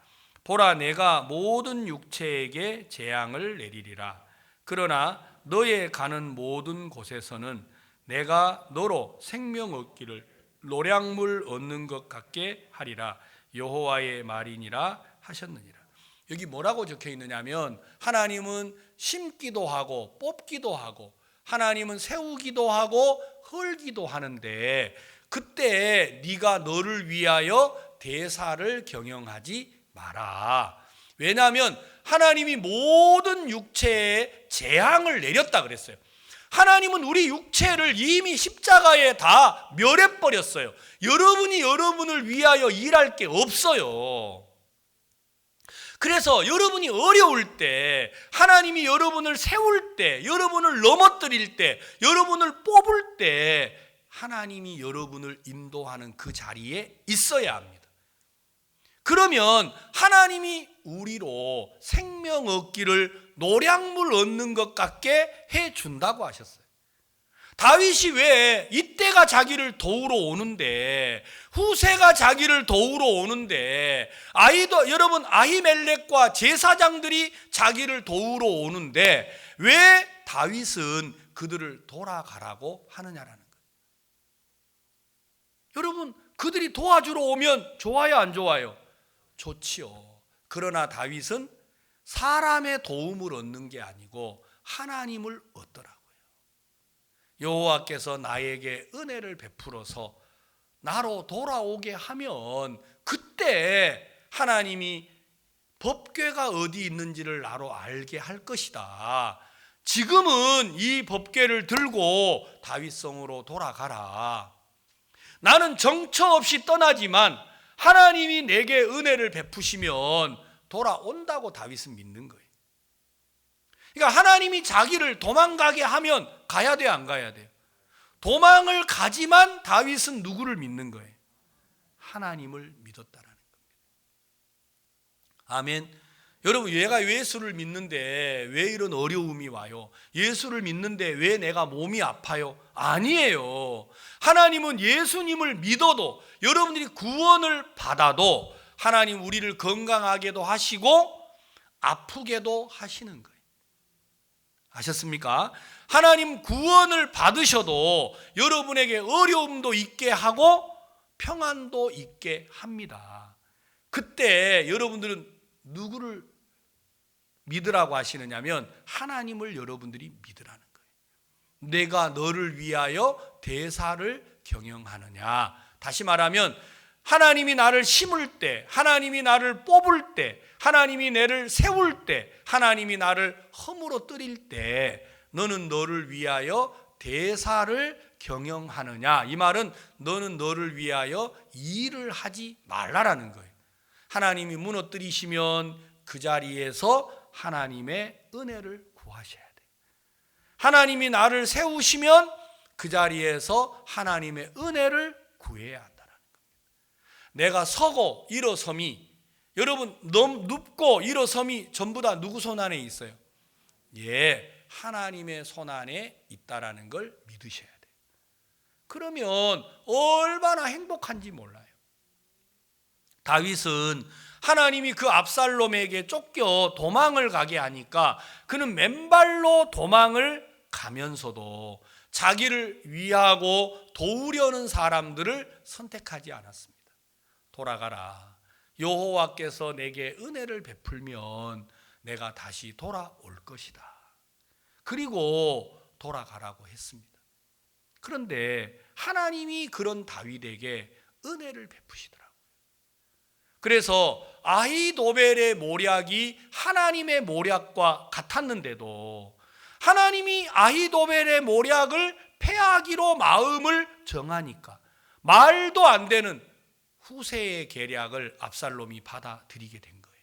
보라 내가 모든 육체에게 재앙을 내리리라. 그러나 너의 가는 모든 곳에서는 내가 너로 생명 얻기를 노량물 얻는 것 같게 하리라. 여호와의 말이니라 하셨느니라. 여기 뭐라고 적혀 있느냐면 하나님은 심기도 하고 뽑기도 하고 하나님은 세우기도 하고 헐기도 하는데 그때 네가 너를 위하여 대사를 경영하지 마라. 왜냐하면 하나님이 모든 육체에 재앙을 내렸다 그랬어요. 하나님은 우리 육체를 이미 십자가에 다 멸해버렸어요. 여러분이 여러분을 위하여 일할 게 없어요. 그래서 여러분이 어려울 때, 하나님이 여러분을 세울 때, 여러분을 넘어뜨릴 때, 여러분을 뽑을 때 하나님이 여러분을 인도하는 그 자리에 있어야 합니다. 그러면 하나님이 우리로 생명 얻기를 노량물 얻는 것 같게 해준다고 하셨어요. 다윗이 왜 이때가 자기를 도우러 오는데 후세가 자기를 도우러 오는데 여러분 아히멜렉과 제사장들이 자기를 도우러 오는데 왜 다윗은 그들을 돌아가라고 하느냐라는 거예요. 여러분 그들이 도와주러 오면 좋아요 안 좋아요? 좋지요. 그러나 다윗은 사람의 도움을 얻는 게 아니고 하나님을 얻더라고요. 여호와께서 나에게 은혜를 베풀어서 나로 돌아오게 하면 그때 하나님이 법궤가 어디 있는지를 나로 알게 할 것이다. 지금은 이 법궤를 들고 다윗성으로 돌아가라. 나는 정처 없이 떠나지만 하나님이 내게 은혜를 베푸시면 돌아온다고 다윗은 믿는 거예요. 그러니까 하나님이 자기를 도망가게 하면 가야 돼요, 안 가야 돼요? 도망을 가지만 다윗은 누구를 믿는 거예요? 하나님을 믿었다라는 겁니다. 아멘. 여러분, 얘가 예수를 믿는데 왜 이런 어려움이 와요? 예수를 믿는데 왜 내가 몸이 아파요? 아니에요. 하나님은 예수님을 믿어도, 여러분들이 구원을 받아도 하나님 우리를 건강하게도 하시고 아프게도 하시는 거예요. 아셨습니까? 하나님 구원을 받으셔도 여러분에게 어려움도 있게 하고 평안도 있게 합니다. 그때 여러분들은 누구를 믿으라고 하시느냐면 하나님을 여러분들이 믿으라는 거예요. 내가 너를 위하여 대사를 경영하느냐. 다시 말하면 하나님이 나를 심을 때, 하나님이 나를 뽑을 때, 하나님이 나를 세울 때, 하나님이 나를 허물어뜨릴 때 너는 너를 위하여 대사를 경영하느냐. 이 말은 너는 너를 위하여 일을 하지 말라라는 거예요. 하나님이 무너뜨리시면 그 자리에서 하나님의 은혜를 구하셔야 돼요. 하나님이 나를 세우시면 그 자리에서 하나님의 은혜를 구해야 한다는 겁니다. 내가 서고 일어섬이, 여러분 눕고 일어섬이 전부 다 누구 손 안에 있어요? 예, 하나님의 손 안에 있다라는 걸 믿으셔야 돼요. 그러면 얼마나 행복한지 몰라요. 다윗은 하나님이 그 압살롬에게 쫓겨 도망을 가게 하니까 그는 맨발로 도망을 가면서도 자기를 위하고 도우려는 사람들을 선택하지 않았습니다. 돌아가라. 여호와께서 내게 은혜를 베풀면 내가 다시 돌아올 것이다. 그리고 돌아가라고 했습니다. 그런데 하나님이 그런 다윗에게 은혜를 베푸시더라고요. 그래서 아히도벨의 모략이 하나님의 모략과 같았는데도 하나님이 아히도벨의 모략을 패하기로 마음을 정하니까 말도 안 되는 후세의 계략을 압살롬이 받아들이게 된 거예요.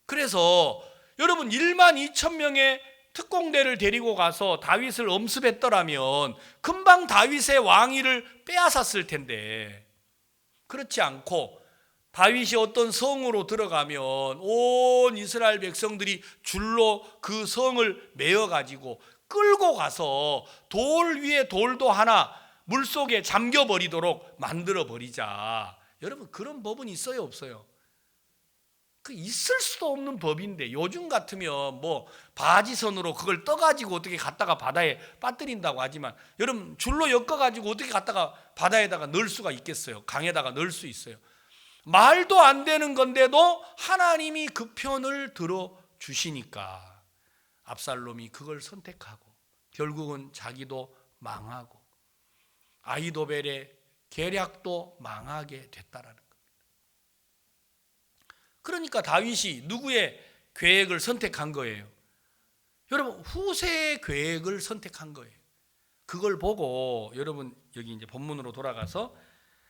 그래서 여러분 1만 2천 명의 특공대를 데리고 가서 다윗을 엄습했더라면 금방 다윗의 왕위를 빼앗았을 텐데, 그렇지 않고 다윗이 어떤 성으로 들어가면 온 이스라엘 백성들이 줄로 그 성을 메어가지고 끌고 가서 돌 위에 돌도 하나 물속에 잠겨버리도록 만들어버리자. 여러분, 그런 법은 있어요, 없어요? 그 있을 수도 없는 법인데 요즘 같으면 뭐 바지선으로 그걸 떠가지고 어떻게 갖다가 바다에 빠뜨린다고 하지만, 여러분 줄로 엮어가지고 어떻게 갖다가 바다에다가 넣을 수가 있겠어요? 강에다가 넣을 수 있어요? 말도 안 되는 건데도 하나님이 그 편을 들어주시니까 압살롬이 그걸 선택하고 결국은 자기도 망하고 아히도벨의 계략도 망하게 됐다라는 거예요. 그러니까 다윗이 누구의 계획을 선택한 거예요? 여러분, 후세의 계획을 선택한 거예요. 그걸 보고 여러분 여기 이제 본문으로 돌아가서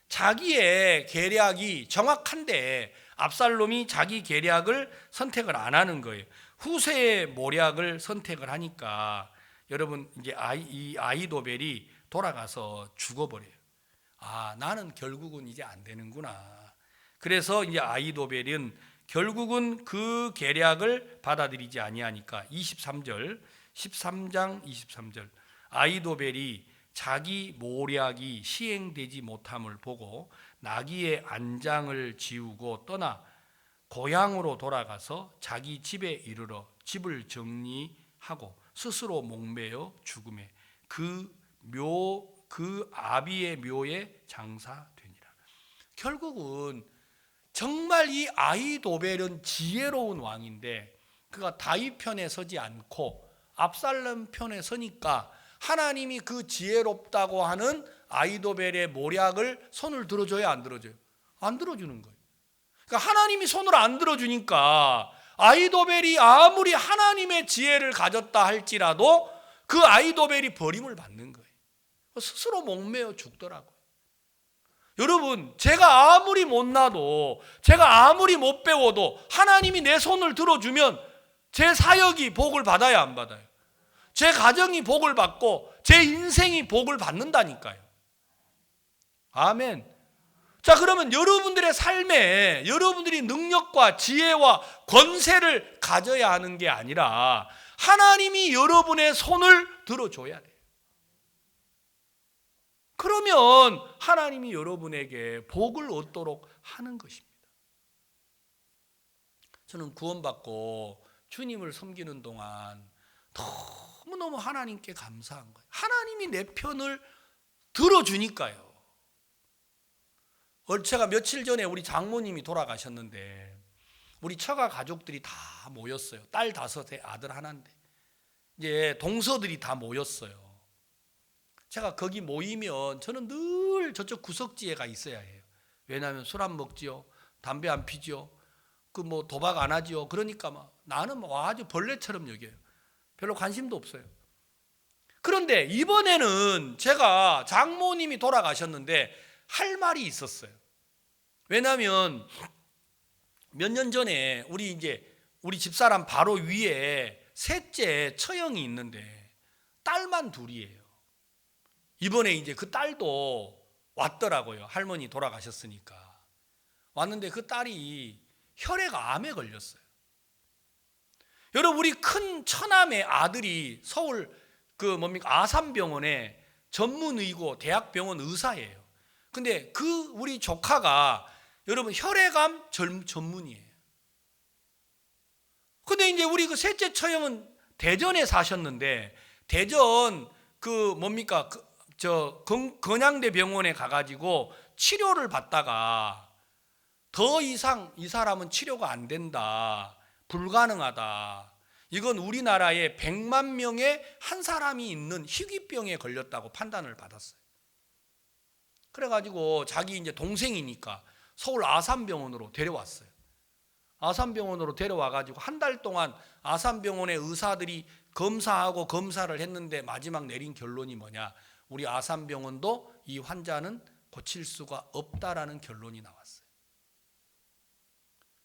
자기의 계략이 정확한데 압살롬이 자기 계략을 선택을 안 하는 거예요. 후세의 모략을 선택을 하니까 여러분 이제 이 아히도벨이 돌아가서 죽어버려요. 아, 나는 결국은 이제 안 되는구나. 그래서 이제 아히도벨은 결국은 그 계략을 받아들이지 아니하니까 23절, 13장 23절 아히도벨이 자기 모략이 시행되지 못함을 보고 나귀의 안장을 지우고 떠나 고향으로 돌아가서 자기 집에 이르러 집을 정리하고 스스로 목매어 죽음에 그 아비의 묘에 장사되니라. 결국은 정말 이 아히도벨은 지혜로운 왕인데 그가 다윗 편에 서지 않고 압살롬 편에 서니까 하나님이 그 지혜롭다고 하는 아히도벨의 모략을 손을 들어줘야 안 들어줘요? 안 들어주는 거예요. 그러니까 하나님이 손을 안 들어주니까 아히도벨이 아무리 하나님의 지혜를 가졌다 할지라도 그 아히도벨이 버림을 받는 거예요. 스스로 목매어 죽더라고요. 여러분, 제가 아무리 못나도, 제가 아무리 못 배워도 하나님이 내 손을 들어주면 제 사역이 복을 받아야 안 받아요? 제 가정이 복을 받고 제 인생이 복을 받는다니까요. 아멘. 자, 그러면 여러분들의 삶에 여러분들이 능력과 지혜와 권세를 가져야 하는 게 아니라 하나님이 여러분의 손을 들어줘야 돼요. 그러면 하나님이 여러분에게 복을 얻도록 하는 것입니다. 저는 구원받고 주님을 섬기는 동안 너무너무 하나님께 감사한 거예요. 하나님이 내 편을 들어주니까요. 제가 며칠 전에 우리 장모님이 돌아가셨는데 우리 처가 가족들이 다 모였어요. 딸 5에 아들 하나인데 이제 동서들이 다 모였어요. 제가 거기 모이면 저는 늘 저쪽 구석지에 가 있어야 해요. 왜냐하면 술 안 먹지요, 담배 안 피지요, 그 뭐 도박 안 하지요. 그러니까 막 나는 아주 벌레처럼 여겨요. 별로 관심도 없어요. 그런데 이번에는 제가 장모님이 돌아가셨는데 할 말이 있었어요. 왜냐하면 몇 년 전에 우리 집사람 바로 위에 셋째 처형이 있는데 딸만 둘이에요. 이번에 이제 그 딸도 왔더라고요. 할머니 돌아가셨으니까. 왔는데 그 딸이 혈액암에 걸렸어요. 여러분, 우리 큰 처남의 아들이 서울 아산병원에 전문의고 대학병원 의사예요. 근데 그 우리 조카가 여러분 혈액암 전문이에요. 근데 이제 우리 그 셋째 처형은 대전에 사셨는데 대전 건양대 병원에 가가지고 치료를 받다가 더 이상 이 사람은 치료가 안 된다, 불가능하다, 이건 우리나라에 100만 명에 한 사람이 있는 희귀병에 걸렸다고 판단을 받았어요. 그래가지고 자기 이제 동생이니까 서울 아산병원으로 데려왔어요. 아산병원으로 데려와가지고 한 달 동안 아산병원의 의사들이 검사하고 검사를 했는데 마지막 내린 결론이 뭐냐? 우리 아산병원도 이 환자는 고칠 수가 없다라는 결론이 나왔어요.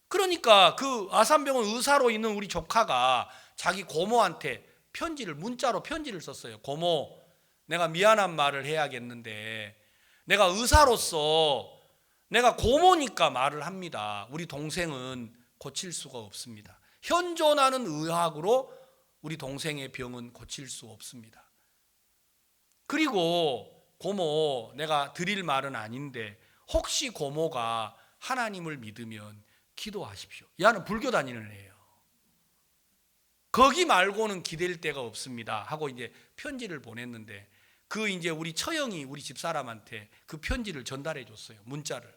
그러니까 그 아산병원 의사로 있는 우리 조카가 자기 고모한테 문자로 편지를 썼어요. 고모, 내가 미안한 말을 해야겠는데 내가 의사로서 내가 고모니까 말을 합니다. 우리 동생은 고칠 수가 없습니다. 현존하는 의학으로 우리 동생의 병은 고칠 수 없습니다. 그리고 고모, 내가 드릴 말은 아닌데 혹시 고모가 하나님을 믿으면 기도하십시오. 야는 불교 다니는 애예요. 거기 말고는 기댈 데가 없습니다 하고 이제 편지를 보냈는데 이제 우리 처형이 우리 집사람한테 그 편지를 전달해 줬어요. 문자를.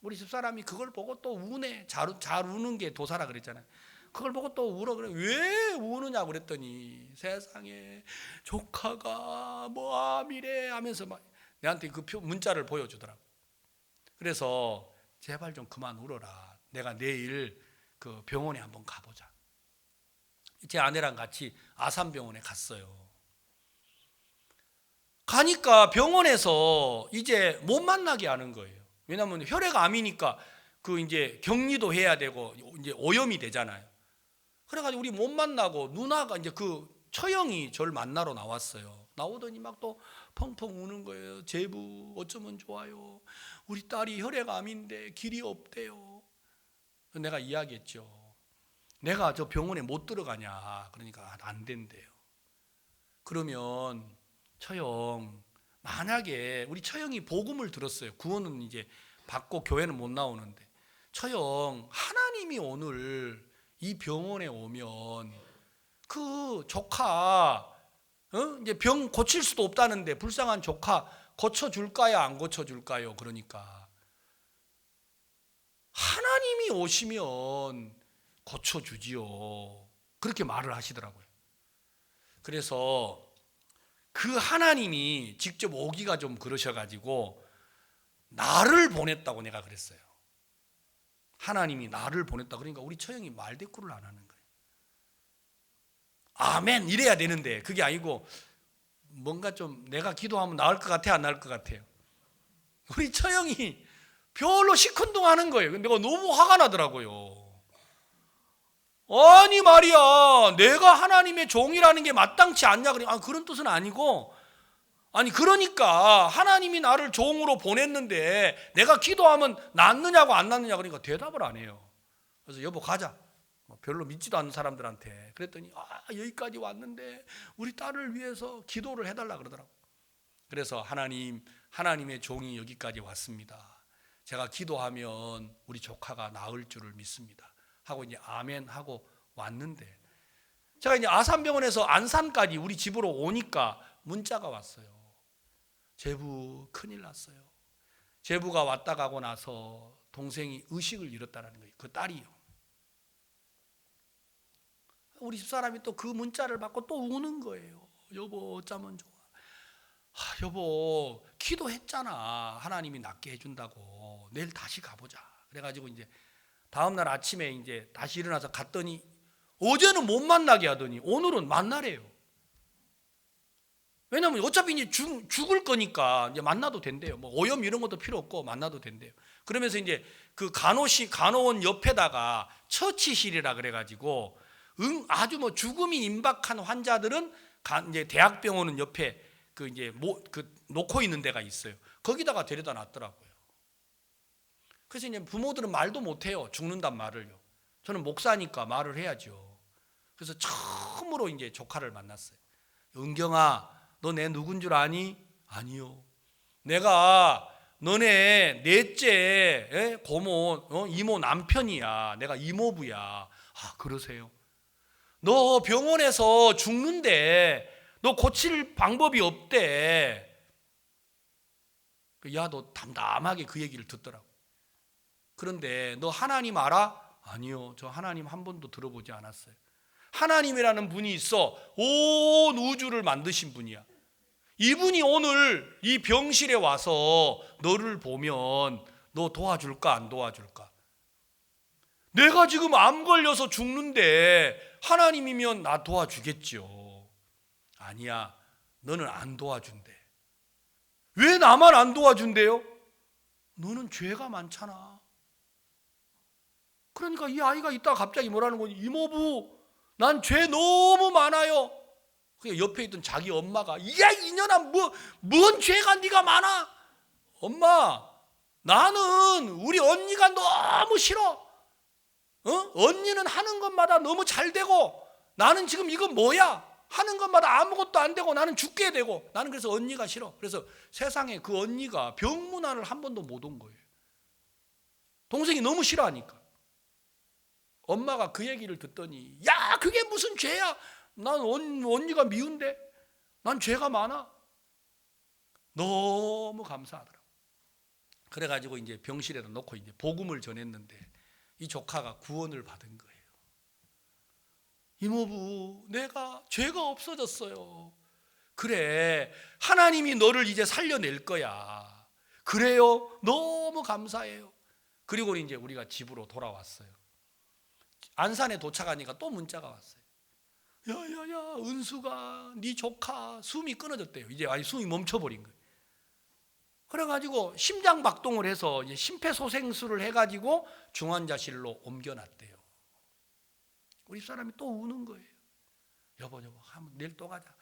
우리 집사람이 그걸 보고 또 우네. 잘 우는 게 도사라 그랬잖아요. 그걸 보고 또 울어. 그래. 왜 우느냐 그랬더니 세상에 조카가 암이래 하면서 막 내한테 그 문자를 보여주더라고. 그래서 제발 좀 그만 울어라. 내가 내일 그 병원에 한번 가보자. 제 아내랑 같이 아산병원에 갔어요. 가니까 병원에서 이제 못 만나게 하는 거예요. 왜냐하면 혈액암이니까 이제 격리도 해야 되고 이제 오염이 되잖아요. 그래가지고 우리 못 만나고 누나가 이제 그 처형이 저를 만나러 나왔어요. 나오더니 막 또 펑펑 우는 거예요. 제부 어쩌면 좋아요. 우리 딸이 혈액암인데 길이 없대요. 내가 이야기했죠. 내가 저 병원에 못 들어가냐. 그러니까 안 된대요. 그러면 처형, 만약에 우리 처형이 복음을 들었어요. 구원은 이제 받고 교회는 못 나오는데 처형, 하나님이 오늘 이 병원에 오면 그 조카 이제 병 고칠 수도 없다는데 불쌍한 조카 고쳐줄까요? 안 고쳐줄까요? 그러니까 오시면 고쳐주지요. 그렇게 말을 하시더라고요. 그래서 그 하나님이 직접 오기가 좀 그러셔가지고 나를 보냈다고 내가 그랬어요. 하나님이 나를 보냈다. 그러니까 우리 처형이 말대꾸를 안 하는 거예요. 아멘 이래야 되는데 그게 아니고 뭔가 좀 내가 기도하면 나을 것 같아 안 나을 것 같아요. 우리 처형이 별로 시큰둥하는 거예요. 내가 너무 화가 나더라고요. 아니 말이야, 내가 하나님의 종이라는 게 마땅치 않냐? 그런 뜻은 아니고, 아니 그러니까 하나님이 나를 종으로 보냈는데 내가 기도하면 낫느냐고 안 낫느냐 그러니까 대답을 안 해요. 그래서 여보 가자. 별로 믿지도 않는 사람들한테 그랬더니 여기까지 왔는데 우리 딸을 위해서 기도를 해달라 그러더라고. 그래서 하나님의 종이 여기까지 왔습니다. 제가 기도하면 우리 조카가 나을 줄을 믿습니다 하고 이제 아멘 하고 왔는데, 제가 이제 아산병원에서 안산까지 우리 집으로 오니까 문자가 왔어요. 제부 큰일 났어요. 제부가 왔다 가고 나서 동생이 의식을 잃었다는 거예요. 그 딸이요. 우리 집사람이 또 그 문자를 받고 또 우는 거예요. 여보 어쩌면 좋아. 여보 기도했잖아. 하나님이 낫게 해준다고. 내일 다시 가보자. 그래가지고 이제 다음날 아침에 이제 다시 일어나서 갔더니 어제는 못 만나게 하더니 오늘은 만나래요. 왜냐면 어차피 이제 죽을 거니까 이제 만나도 된대요. 뭐 오염 이런 것도 필요 없고 만나도 된대요. 그러면서 이제 그 간호원 옆에다가 처치실이라 그래가지고 아주 뭐 죽음이 임박한 환자들은 이제 대학병원은 옆에 그 놓고 있는 데가 있어요. 거기다가 데려다 놨더라고요. 그래서 이제 부모들은 말도 못해요. 죽는단 말을요. 저는 목사니까 말을 해야죠. 그래서 처음으로 이제 조카를 만났어요. 은경아, 너 내 누군 줄 아니? 아니요. 내가 너네 넷째 고모 이모 남편이야. 내가 이모부야. 아 그러세요? 너 병원에서 죽는데 너 고칠 방법이 없대. 야, 너 담담하게 그 얘기를 듣더라고. 그런데 너 하나님 알아? 아니요, 저 하나님 한 번도 들어보지 않았어요. 하나님이라는 분이 있어. 온 우주를 만드신 분이야. 이분이 오늘 이 병실에 와서 너를 보면 너 도와줄까 안 도와줄까? 내가 지금 암 걸려서 죽는데 하나님이면 나 도와주겠지요. 아니야, 너는 안 도와준대. 왜 나만 안 도와준대요? 너는 죄가 많잖아. 그러니까 이 아이가 이따가 갑자기 뭐라는 거니? 이모부, 난 죄 너무 많아요. 그 옆에 있던 자기 엄마가 야 이년아 뭔 죄가 네가 많아? 엄마, 나는 우리 언니가 너무 싫어. 언니는 하는 것마다 너무 잘 되고 나는 지금 이거 뭐야? 하는 것마다 아무것도 안 되고 나는 죽게 되고 나는 그래서 언니가 싫어. 그래서 세상에 그 언니가 병문안을 한 번도 못 온 거예요. 동생이 너무 싫어하니까. 엄마가 그 얘기를 듣더니 야 그게 무슨 죄야? 난 언니가 미운데 난 죄가 많아. 너무 감사하더라고. 그래가지고 이제 병실에다 놓고 이제 복음을 전했는데 이 조카가 구원을 받은 거예요. 이모부, 내가 죄가 없어졌어요. 그래, 하나님이 너를 이제 살려낼 거야. 그래요? 너무 감사해요. 그리고 이제 우리가 집으로 돌아왔어요. 안산에 도착하니까 또 문자가 왔어요. 야야야, 은수가 네 조카 숨이 끊어졌대요. 이제 아니 숨이 멈춰버린 거예요. 그래가지고 심장박동을 해서 이제 심폐소생술을 해가지고 중환자실로 옮겨놨대요. 우리 사람이 또 우는 거예요. 여보 내일 또 가자.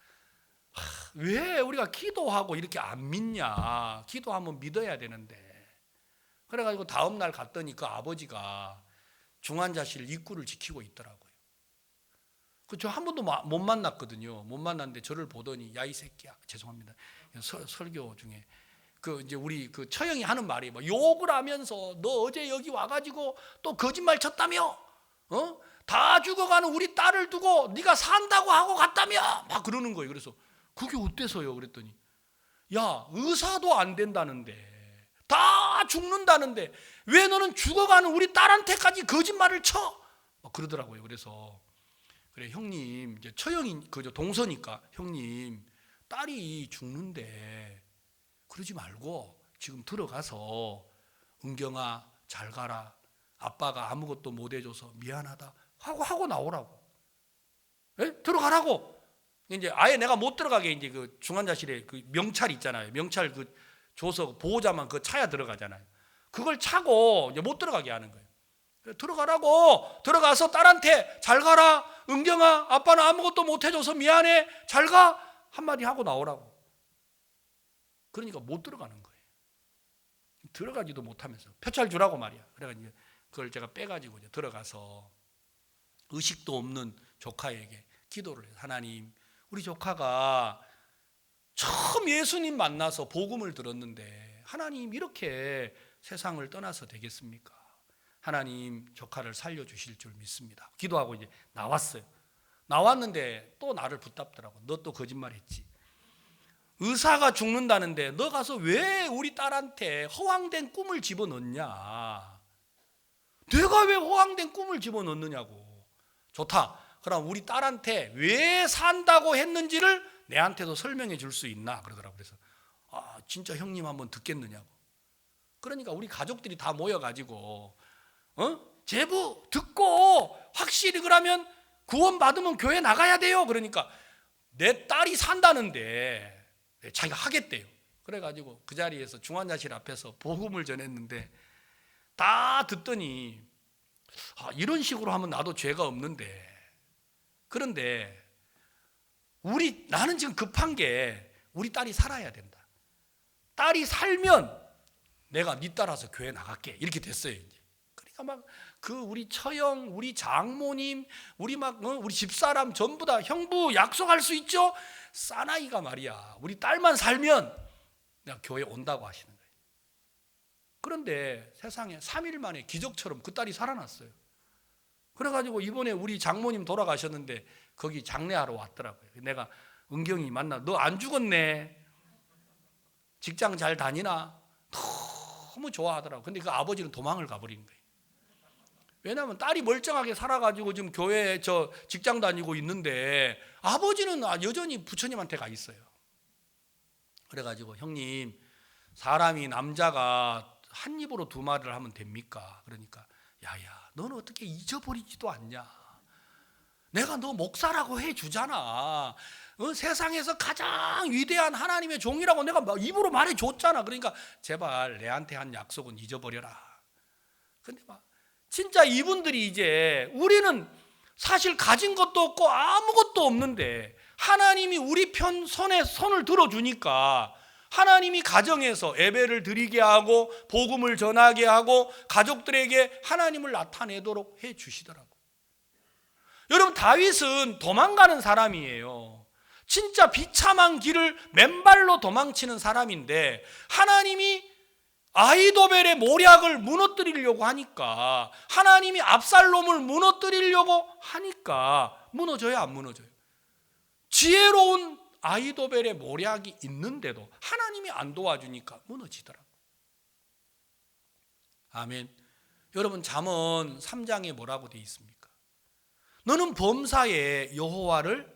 왜 우리가 기도하고 이렇게 안 믿냐? 기도하면 믿어야 되는데. 그래가지고 다음 날 갔더니 그 아버지가 중환자실 입구를 지키고 있더라고요. 저 한 번도 못 만났거든요. 못 만났는데 저를 보더니 야 이 새끼야, 죄송합니다. 설교 중에 이제 우리 처형이 하는 말이 뭐 욕을 하면서 너 어제 여기 와가지고 또 거짓말 쳤다며? 다 죽어가는 우리 딸을 두고 네가 산다고 하고 갔다며? 막 그러는 거예요. 그래서 그게 어때서요? 그랬더니 야 의사도 안 된다는데 다 죽는다는데 왜 너는 죽어가는 우리 딸한테까지 거짓말을 쳐? 막 그러더라고요. 그래서 그래 형님, 이제 처형이 그저 동서니까 형님 딸이 죽는데 그러지 말고 지금 들어가서 은경아 잘 가라. 아빠가 아무것도 못 해줘서 미안하다 하고 나오라고. 예? 들어가라고. 이제 아예 내가 못 들어가게 이제 그 중환자실에 그 명찰 있잖아요. 명찰 그 줘서 보호자만 그 차야 들어가잖아요. 그걸 차고 이제 못 들어가게 하는 거예요. 들어가라고. 들어가서 딸한테 잘 가라. 은경아 아빠는 아무것도 못 해줘서 미안해. 잘 가. 한마디 하고 나오라고. 그러니까 못 들어가는 거예요. 들어가지도 못하면서 표찰 주라고 말이야. 그래가지고 그걸 제가 빼가지고 이제 들어가서 의식도 없는 조카에게 기도를 해요. 하나님, 우리 조카가 처음 예수님 만나서 복음을 들었는데 하나님 이렇게 세상을 떠나서 되겠습니까? 하나님 조카를 살려주실 줄 믿습니다. 기도하고 이제 나왔어요. 나왔는데 또 나를 붙잡더라고. 너 또 거짓말했지. 의사가 죽는다는데 너 가서 왜 우리 딸한테 허황된 꿈을 집어넣냐? 내가 왜 허황된 꿈을 집어넣느냐고. 좋다. 그럼 우리 딸한테 왜 산다고 했는지를 내한테도 설명해 줄 수 있나? 그러더라고. 그래서 진짜 형님 한번 듣겠느냐고. 그러니까 우리 가족들이 다 모여가지고 제부 듣고 확실히 그러면 구원 받으면 교회 나가야 돼요. 그러니까 내 딸이 산다는데 자기가 하겠대요. 그래가지고 그 자리에서 중환자실 앞에서 복음을 전했는데 다 듣더니 이런 식으로 하면 나도 죄가 없는데, 그런데 나는 지금 급한 게 우리 딸이 살아야 된다. 딸이 살면 내가 네 따라서 교회 나갈게. 이렇게 됐어요. 이제. 그러니까 막 우리 처형, 우리 장모님, 우리 집사람 전부 다 형부 약속할 수 있죠? 사나이가 말이야. 우리 딸만 살면 내가 교회 온다고 하시는 거예요. 그런데 세상에 3일 만에 기적처럼 그 딸이 살아났어요. 그래가지고 이번에 우리 장모님 돌아가셨는데 거기 장례하러 왔더라고요. 내가 은경이 만나, 너 안 죽었네. 직장 잘 다니나? 너무 좋아하더라고. 근데 그 아버지는 도망을 가버린 거예요. 왜냐하면 딸이 멀쩡하게 살아가지고 지금 교회에 직장 다니고 있는데 아버지는 여전히 부처님한테 가 있어요. 그래가지고 형님, 사람이 남자가 한 입으로 두 말을 하면 됩니까? 그러니까 야야, 너는 어떻게 잊어버리지도 않냐? 내가 너 목사라고 해주잖아. 세상에서 가장 위대한 하나님의 종이라고 내가 입으로 말해줬잖아. 그러니까 제발 내한테 한 약속은 잊어버려라. 근데 진짜 이분들이 이제 우리는 사실 가진 것도 없고 아무것도 없는데 하나님이 우리 편 손을 들어주니까 하나님이 가정에서 예배를 드리게 하고 복음을 전하게 하고 가족들에게 하나님을 나타내도록 해 주시더라고요. 여러분, 다윗은 도망가는 사람이에요. 진짜 비참한 길을 맨발로 도망치는 사람인데 하나님이 아히도벨의 모략을 무너뜨리려고 하니까, 하나님이 압살롬을 무너뜨리려고 하니까 무너져요, 안 무너져요? 지혜로운 아히도벨의 모략이 있는데도 하나님이 안 도와주니까 무너지더라고요. 아멘. 여러분, 잠언 3장에 뭐라고 되어 있습니까? 너는 범사에 여호와를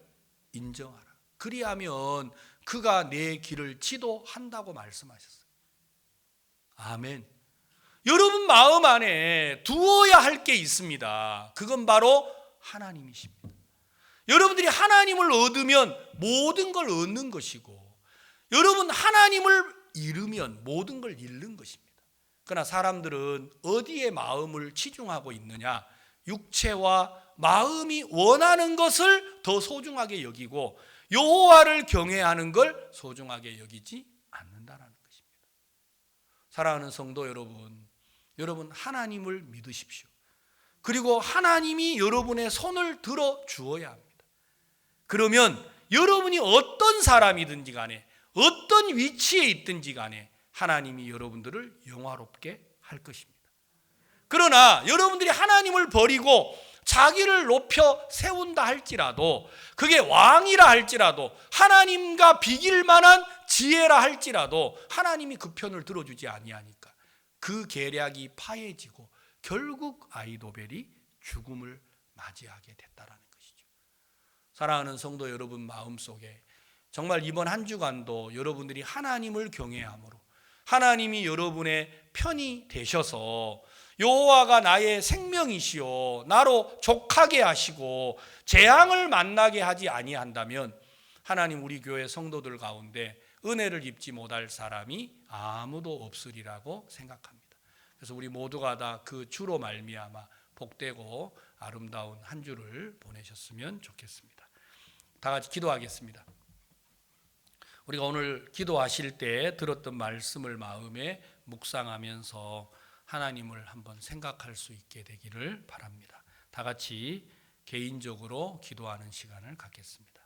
인정하라. 그리하면 그가 내 길을 지도한다고 말씀하셨어요. 아멘. 여러분 마음 안에 두어야 할 게 있습니다. 그건 바로 하나님이십니다. 여러분들이 하나님을 얻으면 모든 걸 얻는 것이고, 여러분 하나님을 잃으면 모든 걸 잃는 것입니다. 그러나 사람들은 어디에 마음을 치중하고 있느냐? 육체와 마음이 원하는 것을 더 소중하게 여기고 여호와를 경외하는 걸 소중하게 여기지 않는다라는 것입니다. 사랑하는 성도 여러분, 여러분 하나님을 믿으십시오. 그리고 하나님이 여러분의 손을 들어 주어야 합니다. 그러면 여러분이 어떤 사람이든지 간에 어떤 위치에 있든지 간에 하나님이 여러분들을 영화롭게 할 것입니다. 그러나 여러분들이 하나님을 버리고 자기를 높여 세운다 할지라도, 그게 왕이라 할지라도, 하나님과 비길 만한 지혜라 할지라도 하나님이 그 편을 들어주지 아니하니까 그 계략이 파해지고 결국 아히도벨이 죽음을 맞이하게 됐다라는 것이죠. 사랑하는 성도 여러분 마음속에 정말 이번 한 주간도 여러분들이 하나님을 경외함으로 하나님이 여러분의 편이 되셔서 여호와가 나의 생명이시요 나로 족하게 하시고 재앙을 만나게 하지 아니한다면 하나님 우리 교회 성도들 가운데 은혜를 입지 못할 사람이 아무도 없으리라고 생각합니다. 그래서 우리 모두가 다 그 주로 말미암아 복되고 아름다운 한 주를 보내셨으면 좋겠습니다. 다 같이 기도하겠습니다. 우리가 오늘 기도하실 때 들었던 말씀을 마음에 묵상하면서 하나님을 한번 생각할 수 있게 되기를 바랍니다. 다 같이 개인적으로 기도하는 시간을 갖겠습니다.